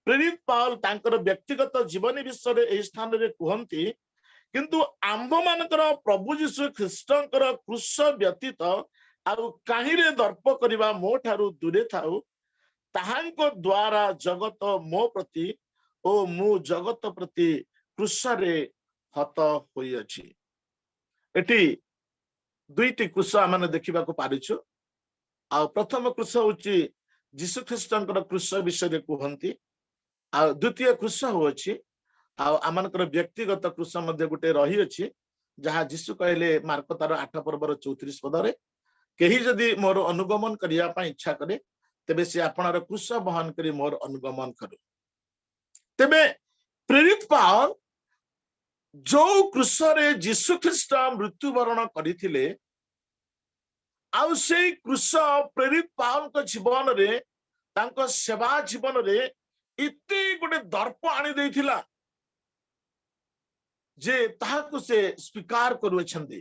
प्रेरित पाउल तांकर व्यक्तिगत जीवन विषय ए स्थान रे कहंती किंतु आंभ मानकर प्रभु जीशु ख्रीष्टंकर क्रूस व्यतीत आउ कहीं रे दर्प करिवा मो ठारू दूरे थाउ ताहांको द्वारा जगत मो प्रति ओ मु जगत प्रति क्रूस रे हत होई अछि। एटी दुईटी क्रूस आमने देखिबा को पारिछु। आ प्रथम क्रूस होची जीशु ख्रीष्टंकर क्रूस विषय रे कहंती आ द्वितीय क्रूस होची आ आमनकर व्यक्तिगत क्रूस मध्ये गुटे रही अछि जहा जीशु कहले मार्क तार 8 पर्वर 34 पद रे केही जदि मोर अनुगमन करिया पई इच्छा करे तेबे से आपणार क्रूस वहन करी मोर अनुगमन करू। तेबे प्रेरित पाउल जो क्रूस रे जीशु ख्रीष्ट मृत्युवरण करिथिले आउ से क्रूस प्रेरित पाउल को जीवन रे तांको सेवा जीवन रे इते गोटे दर्प आनी देथिला जे ताहाको से स्वीकार करूछंती।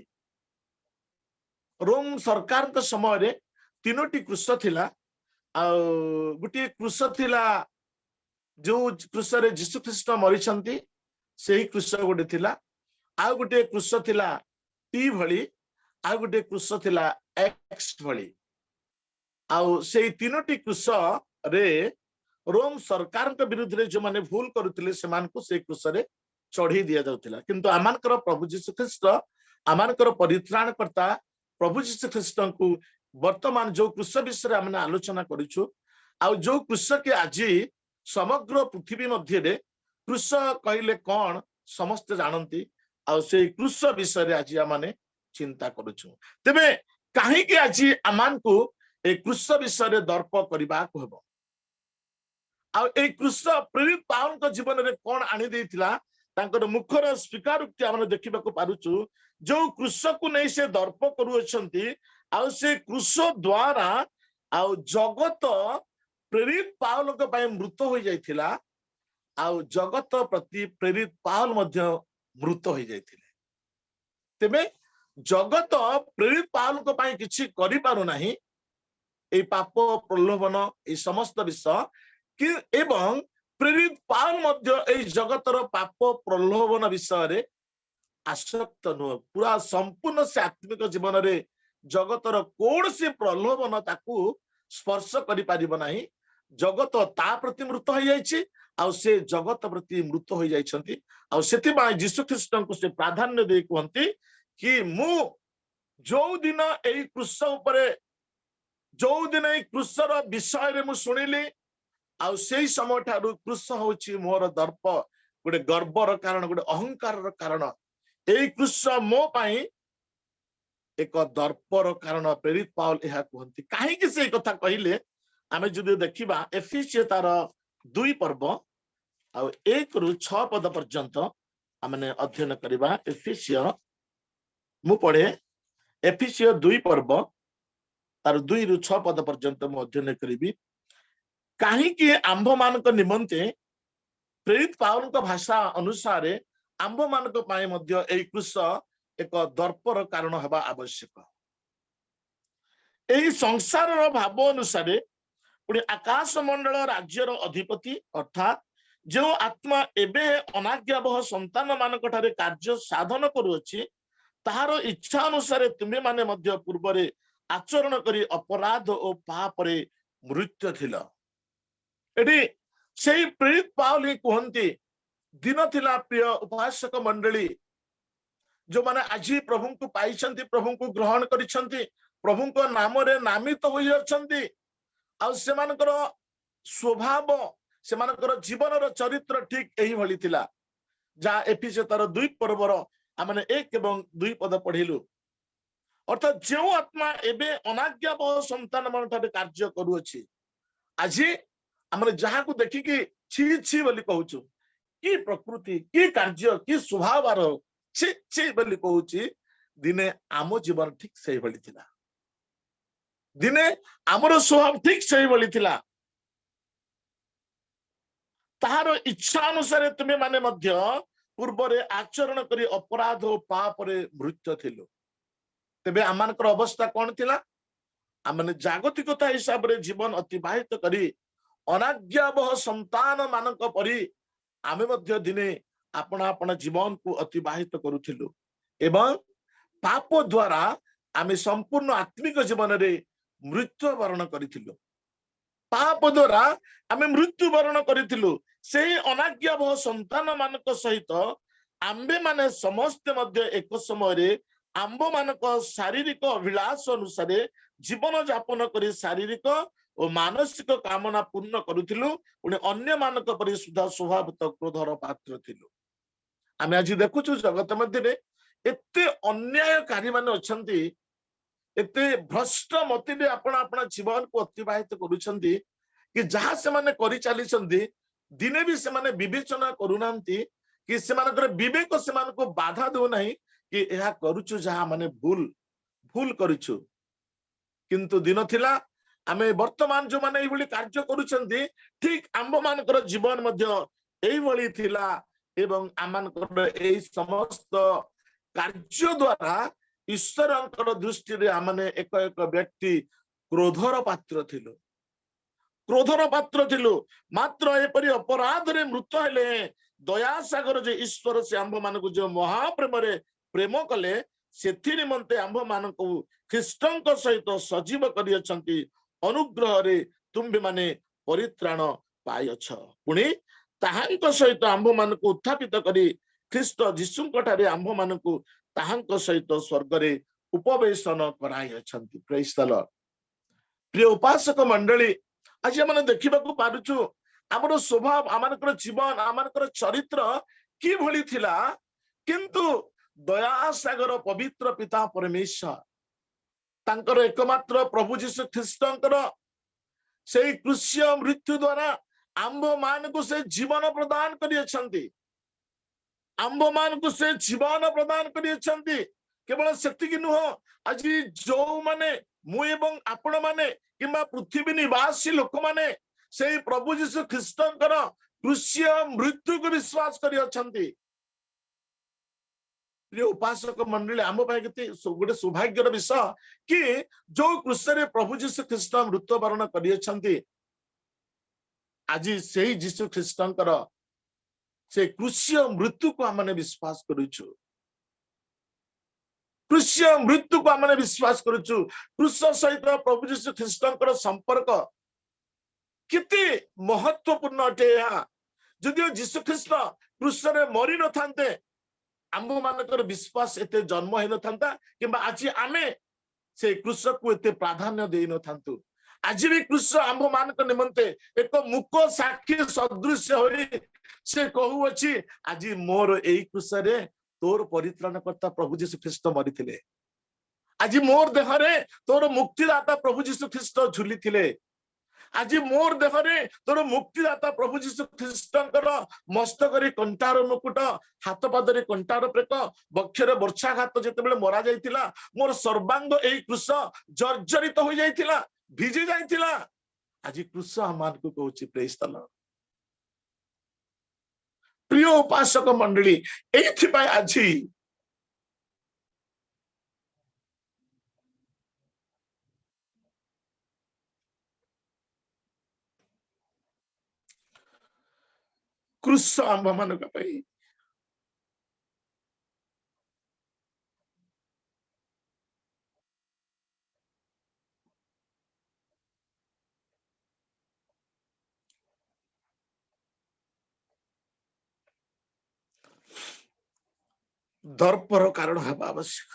रोम सरकार के समय रे तीनोटी क्रूस थिला आ गुटे क्रूस थिला जो क्रूस रे जीशु ख्रीष्ट मरिछंती सेही क्रूस गोटे थिला आ गुटे क्रूस थिला टी भली आ गुटे क्रूस थिला एक्स भली आउ सेही तीनोटी क्रूस रे रोम सरकार के विरुद्ध रे जो माने भूल करुतिले सेमान को से क्रूस रे चढ़ी दिया जाउतिला। किंतु आमानकर प्रभु जीशु ख्रीष्ट आमानकर परित्राण करता प्रभु जीशु ख्रीष्ट को वर्तमान जो क्रूस विषय हमने आलोचना करिछु आ जो क्रूस के आज समग्र पृथ्वी मध्य रे क्रूस कहले कौन समस्त जानती आ से क्रूस विषय रे आज आमाने चिंता करुछु। तेबे काहे कि आज आमान को ए क्रूस विषय रे दर्प करबा को हेबो आ ए क्रूस प्रेरित पाउल को जीवन रे कौन आनी देथिला तांकर मुखर स्वीकारोक्ति हमने देखिबा को पारुछु। जो क्रूस को नहीं से दर्प करूछंती आ से क्रूस द्वारा आ जगत प्रेरित पाउल के पय मृत हो जाइथिला आ जगत प्रति प्रेरित पाउल मध्य मृत हो जाइथिले। तेबे जगत प्रेरित पाउल को पय किछि करि पारु नाही ए पाप प्रलोभन ए समस्त विषय कि एवं प्रेरित पाउल मध्य एई जगतर पाप प्रलोभन विषय आसक्त नुह पूरा संपूर्ण से आत्मिक जीवन रे जगतर कौन सी प्रलोभन ताकू स्पर्श करि परिबो नाही जगत ता प्रति मृत हो जाइछि आ से जगत प्रति मृत हो जाइछंती आ सेति बाय यीशु ख्रीष्ट को से प्राधान्य दे कहंती कि मु जो दिन एई क्रूस ऊपर जो दिन एई क्रूसर विषय रे मु सुनिली आ सेई समय ठारू क्रूस होछि मोर दर्प गोटे गर्वर कारण गोटे अहंकार कारण एई क्रूस मो पाई एक दर्पर कारण प्रेरित पाउल यह कहती कहीं से कथा कहले आमे जदि देखिबा एफिसियो तार 2 पर्व आ 1 रु 6 पद पर्यंत आमने अध्ययन करबा एफिसियो मु पढ़े एफिसियो 2 पर्व तार 2 रु 6 पद पर्यंत मु अध्ययन करिबी कहीं कि आंभ मानक निमंते प्रेरित पाउल का भाषा अनुसार आंभ मानक पाए मध्य एई क्रूस एक दर्पर कारण हवा आवश्यक एई संसार भाव अनुसार पुणी आकाश मंडल राज्यर अधिपति अर्थात जो आत्मा एबे अनाज्ञाबह संतान मानक ठारे कार्य साधन करुअछि ताहार इच्छा अनुसार तुमे माने मध्य पूर्वरे आचरण करी अपराध और पाप रे मृत्यु थिला एडी सेई प्रेरित पाउल ही कहंती दिन थिला प्रिय उपासक मंडली जो माने आज प्रभु को पाइछंती प्रभु को ग्रहण करिछंती प्रभु को नाम रे नामित होई अछंती आ सेमानकर स्वभाव सेमानकर जीवन रो चरित्र ठीक एही भली थिला जा एफिसियो तार 2 पर्वर आमने 1 एवं 2 पद पढिलु अर्थात जो आत्मा एबे अनाज्ञाबह संतान मान ठारे कार्य करूअछि आज हमरे जहा को देखि कि छी छी बोली कहउछु की प्रकृति की कार्य की स्वभाव आरो छी छी बोली कहउछि दिने आमो जीवन ठीक सही भली थिला दिने आमर स्वभाव ठीक सही भली थिला ताहार इच्छा अनुसार तुमे माने मध्य पूर्वरे आचरण करी अपराध और पाप रे मृत्यु थिलो तेबे आमानकर अवस्था कोन थिला आमने जागतिकता हिसाब रे जीवन अतिबाहित करी अनाज्ञाबह संतान मानक परी आमे मध्य दिने अपना अपना जीवन को अतिबाहित करूथिलु एवं पाप द्वारा आमे संपूर्ण आत्मिक जीवन रे मृत्यु वर्ण करिथिलु पाप द्वारा आमे मृत्यु वर्ण करिथिलु सेही अनाज्ञाबह संतान मानक सहित आम्बे माने समस्त मध्य एक समय रे आंब मानक शारीरिक अभिलाष अनुसार जीवन यापन करी शारीरिक और मानसिक कामना पूर्ण करुथिलु पुणी अन्य मानक परि सुधा स्वभाव क्रोधर पात्र थिलु आमे आज देखुछु जगत मध्य एते अन्यायकारी माने अछंती एते भ्रष्ट मति अपना अपना जीवन को अतिबाहित करुछंती कि जहा से माने करि चालिछंती दिने भी से माने विवेचना करूनांती कि से मानकर विवेक से मान को बाधा दो नहीं कि यह करुछु जहा माने भूल भूल करिछु किंतु दिन थिला आमे वर्तमान जो माने एई भली कार्य करूछंती ठीक आंब मानकर जीवन मध्य एई भली थिला एवं आमानकर एई समस्त कार्य द्वारा ईश्वरंकर दृष्टि रे आमने एक एक व्यक्ति क्रोधर पात्र थिलु मात्र एपरि अपराध रे मृत हेले दया सागर जे ईश्वर से आंभ मान को जो महाप्रेम रे प्रेम कले सेथि निमंते आंभ मान को ख्रीष्टंक सहित सजीव करि अछंती अनुग्रह रे तुंबे माने परित्राण पाई अछ पुणी ताहांक सहित आंभ मान को उत्थापित करी ख्रीष्ट जीशुंक ठारे आंभ मान को ताहांक सहित स्वर्ग रे उपवेशन कराई अछंती प्रेज द लॉर्ड प्रिय उपासक मंडली आज माने देखिबा को पारुछु हमर स्वभाव आमानकर जीवन आमानकर चरित्र की भली थिला किंतु दया सागर पवित्र पिता परमेश्वर तांकर एकमात्र प्रभु जीशु ख्रीष्टंकर सेई क्रूस्य मृत्यु द्वारा आंभ मान को से जीवन प्रदान करि अछंती आंभ मान को से जीवन प्रदान करि अछंती केवल सेतिकी नुह आज जो माने मु एवं आपण माने किंबा पृथ्वी निवासी लोक माने से प्रभु जीशु ख्रीष्टंकर क्रूस्य मृत्यु को विश्वास करि अछंती प्रिय उपासक मंडली आम पाए गोटे सौभाग्यर विषय कि जो क्रूस रे प्रभु जीशु ख्रीष्ट मृत्यु वरण करि अछंती आज से जीशु ख्रीष्टर से क्रूसीय मृत्यु को आम विश्वास करुचु क्रूसीय मृत्यु को आम विश्वास करुचु क्रूस सहित प्रभु जीशु ख्रीष्टर संपर्क केते महत्वपूर्ण अटे जदिओ जीशु ख्रीष्ट क्रूस रे मरी न थांते आम मानकर विश्वास एते जन्म हो न थांता किंबा आज आमे से क्रूस को एते प्राधान्य दे न थांतु आज भी क्रूस आम मान निमंते एक मुक साक्षी सदृश होई से कहूअछि आज मोर एई क्रूस रे तोर परित्राणकर्ता प्रभु जीशु ख्रीष्ट मरिथिले आज मोर देहरे तोर मुक्तिदाता प्रभु जीशु ख्रीष्ट झुलिथिले आज मोर देहरे तोर मुक्तिदाता प्रभु जीशु ख्रीष्टर मस्तक कंटार मुकुट हाथ पादरे कंटार प्रेक बक्षरे वर्षाघात जेतेबेले मरा जाइतिला मोर सर्वांग एई क्रूस जर्जरित हो जाइतिला भिजी जाइतिला आज क्रूस आमान को कहूची प्रेज द लॉर्ड प्रिय उपासक मंडली एथि पाई आज क्रूस आंब मानक पाई दर्पर कारण हवा आवश्यक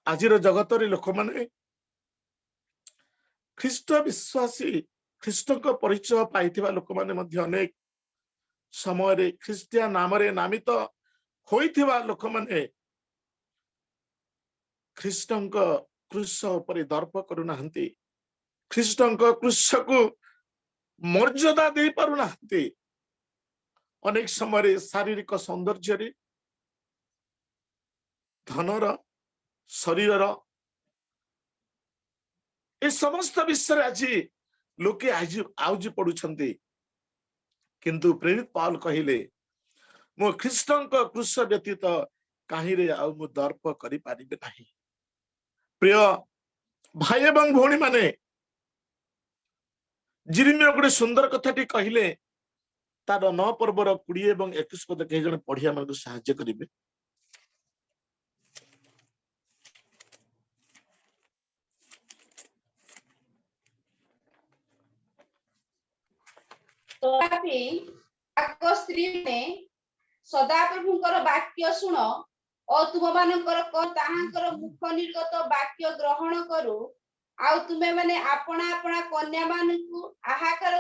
आज जगत लोक माने ख्रीष्ट विश्वासी ख्रीष्ट को परिचय पाइथिबा लोक माने मध्य अनेक समय ख्रीष्टिया नाम रे नामित होइथिबा लोक माने ख्रीष्ट क्रूस पर दर्प करुनाहंती ख्रीष्ट क्रूस को मर्यादा दे पारुनाहंती अनेक समय शारीरिक सौंदर्य धनर शरीर ए समस्त विषय आज लोके आउजी पड़ुछंती किंतु प्रेरित पौल कहिले मो ख्रीष्ट क्रूस व्यतीत कहीं रे आउ मु दर्प करि पारिबे नाही प्रिय भाई एवं भौणी माने जिरिमिया गोटे सुंदर कथाटी कहिले तार 9 पर्वर 20 एवं 21 पद कहि जने पढ़िया मन सहाय्य करिवे तथापि आग स्त्री ने सदा प्रभुंकर वाक्य शुण और तुम मानकर ताहांकर मुख निर्गत वाक्य ग्रहण करू आउ तुमे माने आपना आपना कन्या मानकु आहाकार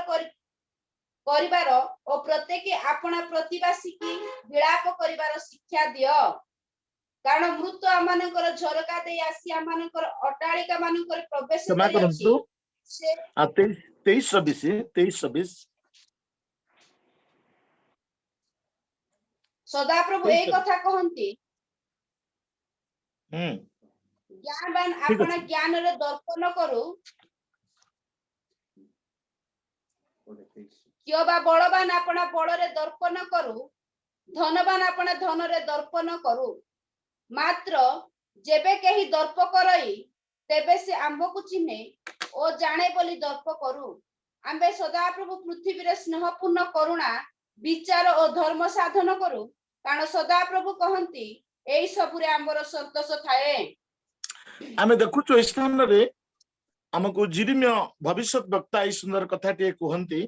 करिबार और प्रत्येक आपना प्रतिवासी की विलाप करिबार शिक्षा दियो कारण मृत आमानकर झरका दे आसी आमानकर अटालिका मानकर प्रवेश करियछि से 23-26 सदा प्रभु एक कथा कहंती ज्ञानवान अपना ज्ञान रे दर्पण करू क्यों बा बलवान अपना बल रे दर्पण करू धनवान अपना धन रे दर्पण करू मात्र जेबे कही दर्प करई तेबे से आंब को चिन्हे ओ जाने बोली दर्प करू आंबे सदा प्रभु पृथ्वी रे स्नेहपूर्ण करुणा विचार और धर्म साधन करू कारण सदा प्रभु कहंती एई सबुरे आंबर संतोष थाए आमे देखुचो स्थान रे हमको जिरिमिया भविष्यत वक्ता ई सुंदर कथाटी कहंती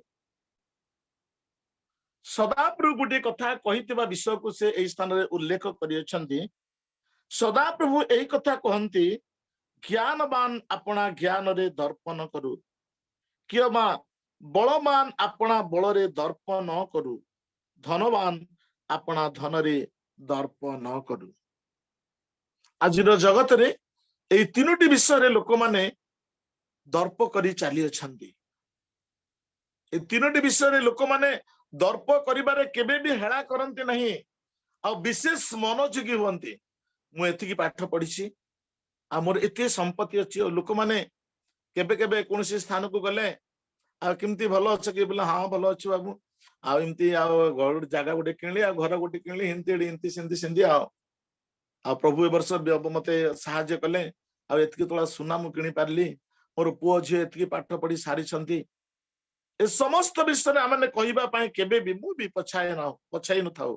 सदा प्रभु गोटे कथा कहितबा विषय को से एई स्थान रे उल्लेख करियछंती सदा प्रभु एई कथा कहंती ज्ञानवान अपना ज्ञान रे दर्पण करू कियमा बलवान अपना बल रे दर्प न करू धनवान अपना धन रे दर्प न करू आज जगत रे एई तीनोटी विषय रे लोक माने दर्प करी चाली अछंती ए तीनोटी विषय रे लोक माने दर्प करिबारे केबे भी हेळा करंती नहीं आ विशेष मनोयोगी हुंती मु एथिकी पाठ पढिछि आ मोर एते संपत्ति अछि लोक माने केबे केबे कोनसी स्थान को गले आ किमती भलो अछि कि बोले हां भलो अछि बाबू आ इमती आ घर जागा गोटे किनली आ घर गोटे किनली हिंती सेंती आ आ प्रभु ए वर्ष मते साहाय्य कले आ एतकी तोला सुना मु किनी पारली मोर पुओ झियो एतकी पाठ पढ़ी सारी छंती ए समस्त विषय आमने कहिबा पई केबे भी मु भी पछाई न थाउ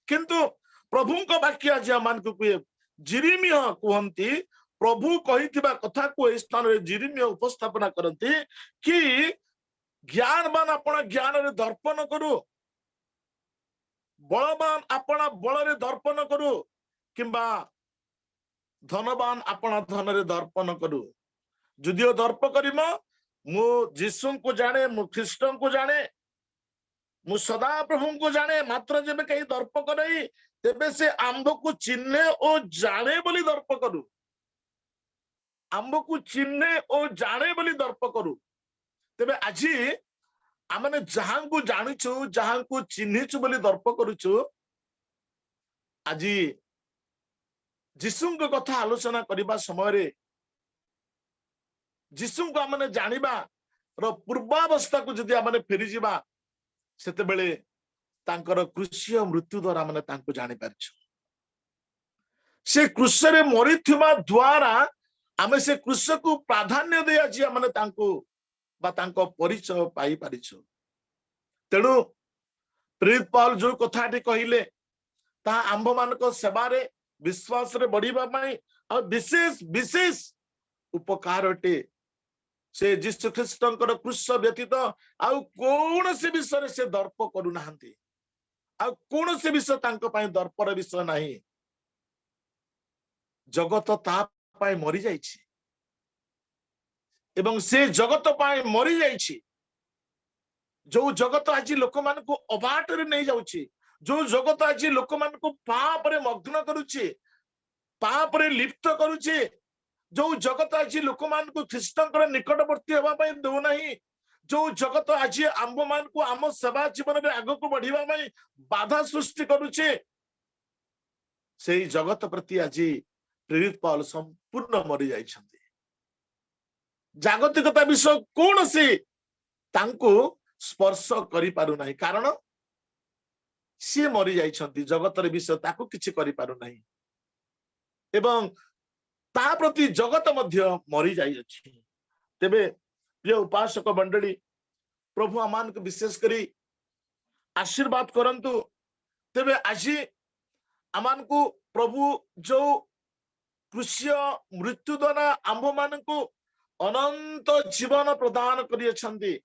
किंतु प्रभु को वाक्य आज मान को जिरिमिया कहंती प्रभु कहिथिबा कथा को ए स्थान रे जिरिमिया उपस्थापना करंती कि ज्ञानवान अपना ज्ञान रे दर्पण करू बलवान अपना बल रे दर्पण करू किंबा धनवान अपना धन रे दर्पण करू जुदियो दर्प करिम मु जीसु को जाने मु ख्रीष्ट को जाने मु सदा प्रभु को जाने मात्र जेबे कहीं दर्प करई तेबे से आंब को चिन्हे ओ जाने बोली दर्प करू आंब को चिन्हे ओ जाने बोली दर्प करू तेबे आजी आमने जहां को जानिछु जहां को चिन्हिछु बोली दर्प करूछु आजी जीसु को कथा आलोचना करबा समय रे जीसु को आमने जानिबा रो पूर्वावस्था को जदि आमने फेरी जिबा सेते बेले तांकर क्रूसीय मृत्यु द्वारा आमने तांको जानि पारछु से क्रूस रे मरिथिबा द्वारा आमे से क्रूस को प्राधान्य दे आज आमने तांको बा तांको परिचय पाई पारिछु तेणु प्रेरित पौल जो कथाटी कहिले ता आंभ मानको सेवा रे विश्वास रे बढ़ीबा पई आ विशेष विशेष उपकारटे से जीसु ख्रीष्टंकर क्रूस व्यतीत आउ कौन से विषय से दर्प करू नाहंती आ कौन से विषय तांको पई दर्पर विषय नाही जगत ता पई मरि जाईछि एवं से जगत पई मरि जाईछि जो जगत आज लोक मान को अबाट रे नहीं जाउछि जो जगत आज लोक मान को पाप रे मग्न करूछि पाप रे लिप्त करूछि जो जगत आज लोक मान को ख्रीष्टंकर निकटवर्ती हेबा पई दो नाही जो जगत आज आंब मान को आम सेवा जीवन रे आगो को बढ़ीबा पई बाधा सृष्टि करूछि से जगत प्रति आज प्रेरित पौल संपूर्ण मरि जाइछन्ति जागतिकता विषय कौन से तांको स्पर्श करि पारु नाही कारण सी मरि जाइछन्ति जगत रे विषय ताको किछि करि पारु नाही एवं ता प्रति जगत मध्य मरि जाई अछि तेबे प्रिय उपासक मंडली प्रभु आमान को विशेष करी आशीर्वाद करंतु तेबे आज आमान को प्रभु जो क्रूसीय मृत्यु द्वारा आंभ मान को अनंत जीवन प्रदान करि अछन्ति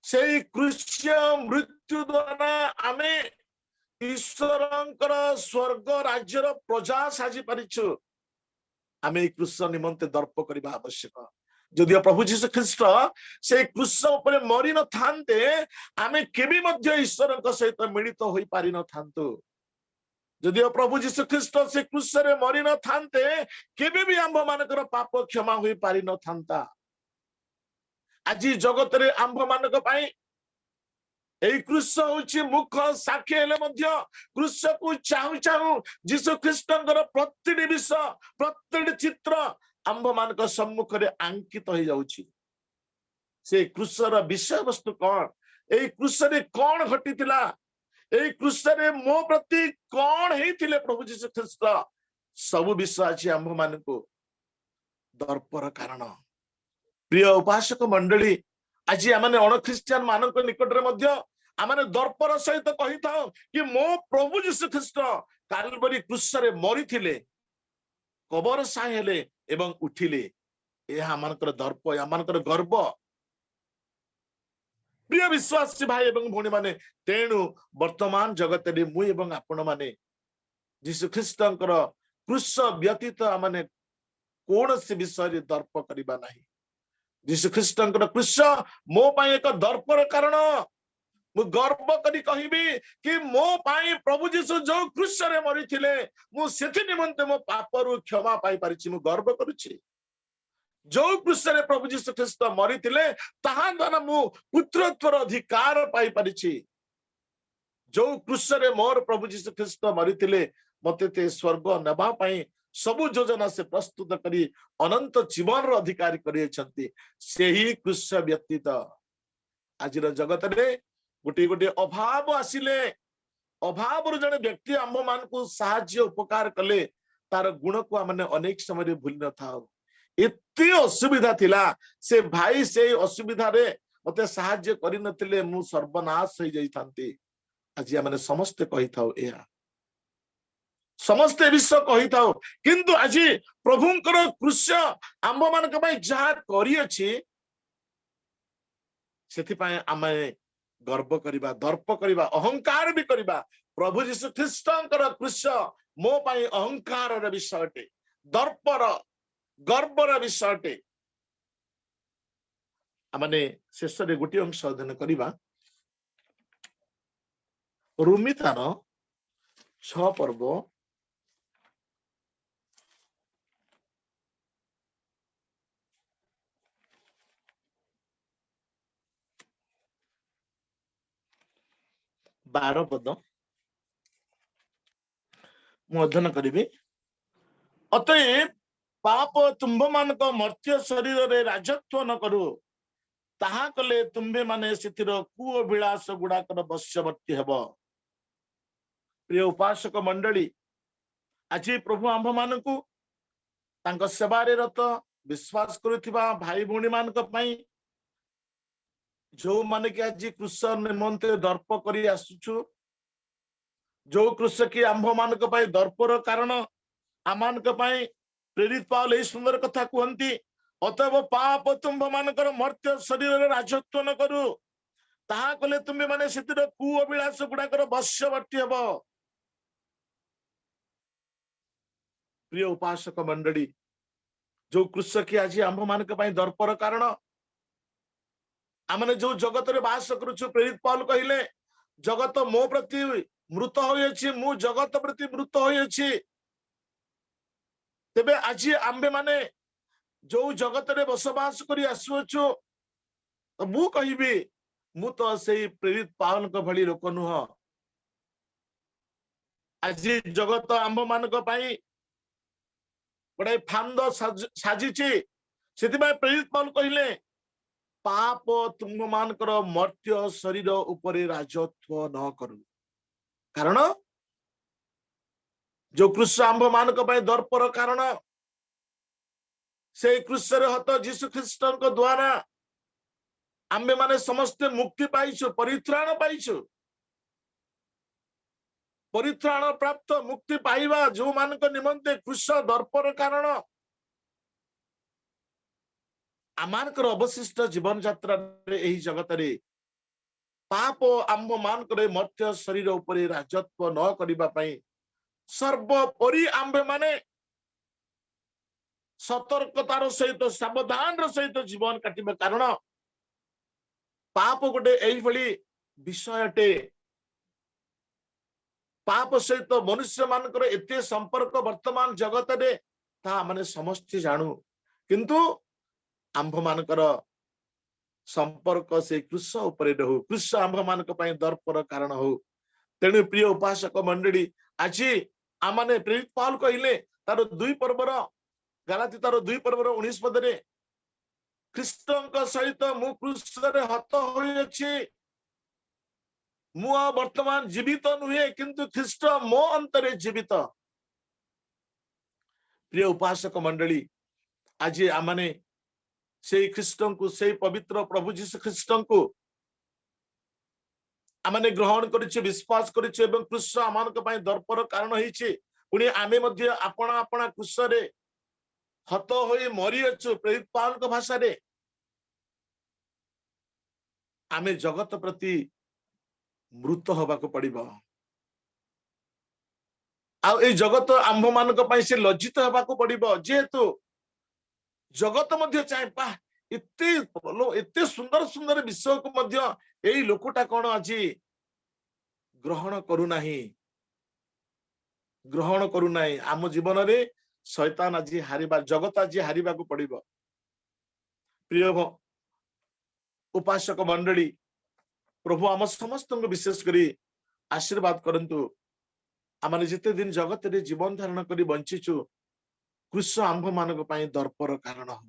से क्रूसीय मृत्यु द्वारा आमे ईश्वरंकर स्वर्ग राज्यर प्रजा साजी परिछु आमे क्रूस निमंते दर्प करबा आवश्यक जदियो प्रभु जीसु ख्रीष्ट से क्रूस ऊपर मरि न थांते आमे केबे मध्य ईश्वरक सहित मिलित होई पारि न थांतु जदियो प्रभु जीसु ख्रीष्ट से क्रूस रे मरि न थांते केबे भी आंभ मानकर पाप क्षमा होई पारि न थांता आज जगत रे आंभ मानक पई एई क्रूस होछि मुख्य साक्षी हेले मध्य क्रूस को चाहू चाहू जीसु ख्रीष्टंकर प्रतिटी विषय प्रतिटी चित्र आंभ मानक सम्मुख रे अंकित हो जाउछि से क्रूसर विषय वस्तु कोन एई क्रूस रे कोन घटितिला एई क्रूस रे मो प्रति कोन हेतिले प्रभु जीसु ख्रीष्ट सब विषय अछि आंभ मानको दर्पर कारण प्रिय उपासक मंडली आज आमने अण ख्रिस्टियन मानक निकट रे मध्य आमने दर्पर सहित कहि थाओ कि मो प्रभु जीसु ख्रीष्ट काल्वरी क्रूस रे मरिथिले कबर साय हेले एवं उठिले एहा मानकर दर्प या मानकर गर्व प्रिय विश्वासी भाई एवं भौणी माने तेणु वर्तमान जगत रे मु एवं आपण माने जीसु ख्रीष्टंकर क्रूस व्यतीत आमने कौन से विषय रे दर्प करिबा नाही जीसु ख्रीष्टंकर क्रूस मो पाई एक दर्पर कारण मु गर्व करी कहिबी कि मो पाई प्रभु जीसु जो क्रूस रे मरिथिले मु सेथि निमंते मो पापरु क्षमा पाई परिछि मु गर्व करूछि जो क्रूस रे प्रभु जीसु ख्रीष्ट मरिथिले ताहा द्वारा मु पुत्रत्वर अधिकार पाई परिछि जो क्रूस रे मोर प्रभु जीसु ख्रीष्ट मरिथिले मते ते स्वर्ग नेबा पाई सबु योजना से प्रस्तुत करी अनंत जीवन रो अधिकारी करि छथि सेही क्रूस व्यतीत आज जगत रे गोटे गोटे अभाव आसिले अभाव जड़े व्यक्ति आंभ मान को साहाय्य उपकार कले तार गुण को आम अनेक समय भूल न था एते असुविधा थिला से भाई से असुविधा रे मते साहाय्य करि नथिले मु सर्वनाश हो जाई थांती आज आम समस्ते कहि थाओ एया समस्ते विश्व कहि थाओ किंतु आज प्रभुंकर कृष्य आंभ मान जहा करी अछि सेथिपाई आमे गर्व करिबा दर्प करिबा अहंकार भी करिबा प्रभु यीशु ख्रीष्टंकर कृष्य मो पाई अहंकार विषयटे दर्पर गर्वर विषयटे आमने शेष रे गोटे अंश अध्ययन करिबा रोमितार 6 पर्व 12 पद मु अध्ययन करी अतएव पाप तुम्भ मान मर्त्य शरीर रे राजत्व न करू ताहा कले तुम्भे माने सिथिर कु अभिलाष गुड़ाकर वश्यवर्ती हेब प्रिय उपासक मंडली आज प्रभु आंभ मान को तांको सेवारे रत विश्वास करुथिबा भाई भौणी मान जो माने कि आज कृष्ण निमंते दर्प करी आसुछु जो कृष्ण की आंभ मान दर्पर कारण आमान प्रेरित पावल यही सुंदर कथा कहती अतएव पाप तुम्भ मान मर्त्य शरीर राजत्व न करू ताहा कले तुम्हें माने सितिर कु अभिलाष गुड़ाकर वश्यवर्ती हेब प्रिय उपासक मंडली जो कृष्ण की आज आंभ मान दर्पर कारण आमने जो जगत रे बास करूछु प्रेरित पावल कहिले जगत मो प्रति मृत होइछि मु जगत प्रति मृत होइछि तेबे आज आंबे माने जो जगत रे बसवास करी आसुछु तो मु कहिबी मु तो सेही प्रेरित पावल को भली लोक नुह आज जगत आंब मानक पई बड़े फांद साजिछि सेतिबा प्रेरित पावल कहिले पाप तुम मानकर मर्त्य शरीर उपरे राजत्व न करू कारण जो कृष्ण आंभ मानक दर्पर कारण से कृष्ण हत जीशु ख्रीष्ट द्वारा आम्बे माने समस्ते मुक्ति पाइछु परित्राण प्राप्त मुक्ति पाइबा जो मानक निमंते कृष्ण दर्पर कारण आमानकर अवशिष्ट जीवन यात्रा यही जगत रे पाप आंभ मानकर मर्त्य शरीर उपरे राजत्व न करिबा पई सर्वोपरि आंबे माने सतर्कतार सहित सावधान सहित जीवन काटिबा कारण पाप गोटे एही भली विषयटे पाप सहित मनुष्य मानकर एते संपर्क वर्तमान जगत रे ता माने समस्त जानू किंतु आंभ मानकर संपर्क से कृष्ण उपरे रहू कृष्ण आंभ मानक पई दर्पर कारण हो तेणु प्रिय उपासक मंडली आज आमाने प्रेरित पावल कहिले तार 2 पर्वर गलाती तार 2 पर्वर 19 पद रे ख्रीष्टंक सहित मु कृष्ण रे हत होई अछि मु वर्तमान जीवित नुहे किंतु ख्रीष्ट मो अंतरे जीवित प्रिय उपासक मंडली आज आमाने से ख्रीष्टन को से पवित्र प्रभु जीशु ख्रीष्टन को आमने ग्रहण करिचे विश्वास करिचे एवं कृष्ण आमानक पई दर्पर कारण होइचे पुनी आमे मध्ये आपणा आपणा कृष्ण रे हत होई मरि अछु प्रेरित पावल को भाषा रे आमे जगत प्रति मृत होबा को पड़िबो आ ए जगत आंभ मानक पई से लज्जित होबा को पड़िबो जेहेतु जगत मध्य चाहे एते सुंदर सुंदर विषय को मध्य एई लोकटा कोन अछि ग्रहण करू नाही आम जीवन रे शैतान आज हारिबा जगत आज हारिबा को पड़िबो प्रिय उपासक मंडली प्रभु आम समस्त विशेष करी आशीर्वाद करंतु आमने जिते दिन जगत रे जीवन धारण करी बंचिचु कृष्ण आंभ मानक पई दर्पर कारण हो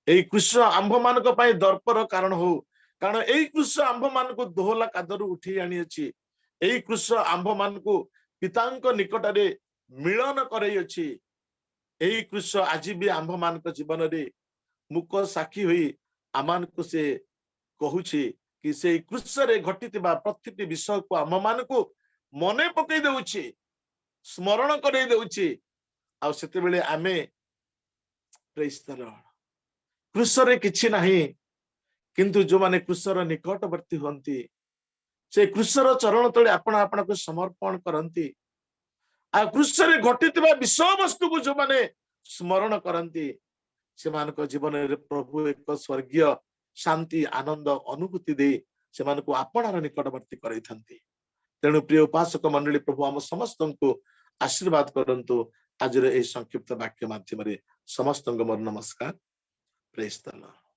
एई कृष्ण आंभ मानक पई दर्पर कारण हो कारण एई कृष्ण आंभ मानक दोहला कादरू उठी आनी अछि एई क्रूस आंभ मानकु पितांक निकटरे मिलन करई अछि। एई क्रूस आज भी आंभ मानक जीवन रे मुख साक्षी होई आमानकु से कहूछि कि से क्रूस रे घटितिबा प्रतिटी विषय को आम मानकु मने पकई देउछि, स्मरण करई देउछि। आ सेते बेले आमे प्रेज द लॉर्ड क्रूस रे किछि नाही, किंतु जो माने क्रूसर निकटवर्ती होंती से क्रूसर चरण तले आपण आपण को समर्पण करंती। आ क्रूस रे घटितिबा विषय वस्तु को जो माने स्मरण करंती से मानको जीवन रे प्रभु एक स्वर्गीय शांति आनंद अनुभूति दे से मानको आपणार निकटवर्ती करैथंती। तेणु प्रिय उपासक मंडली प्रभु आम समस्त को आशीर्वाद करंतु। आज रे संक्षिप्त वाक्य माध्यम रे समस्त मोर नमस्कार। Praise the Lord.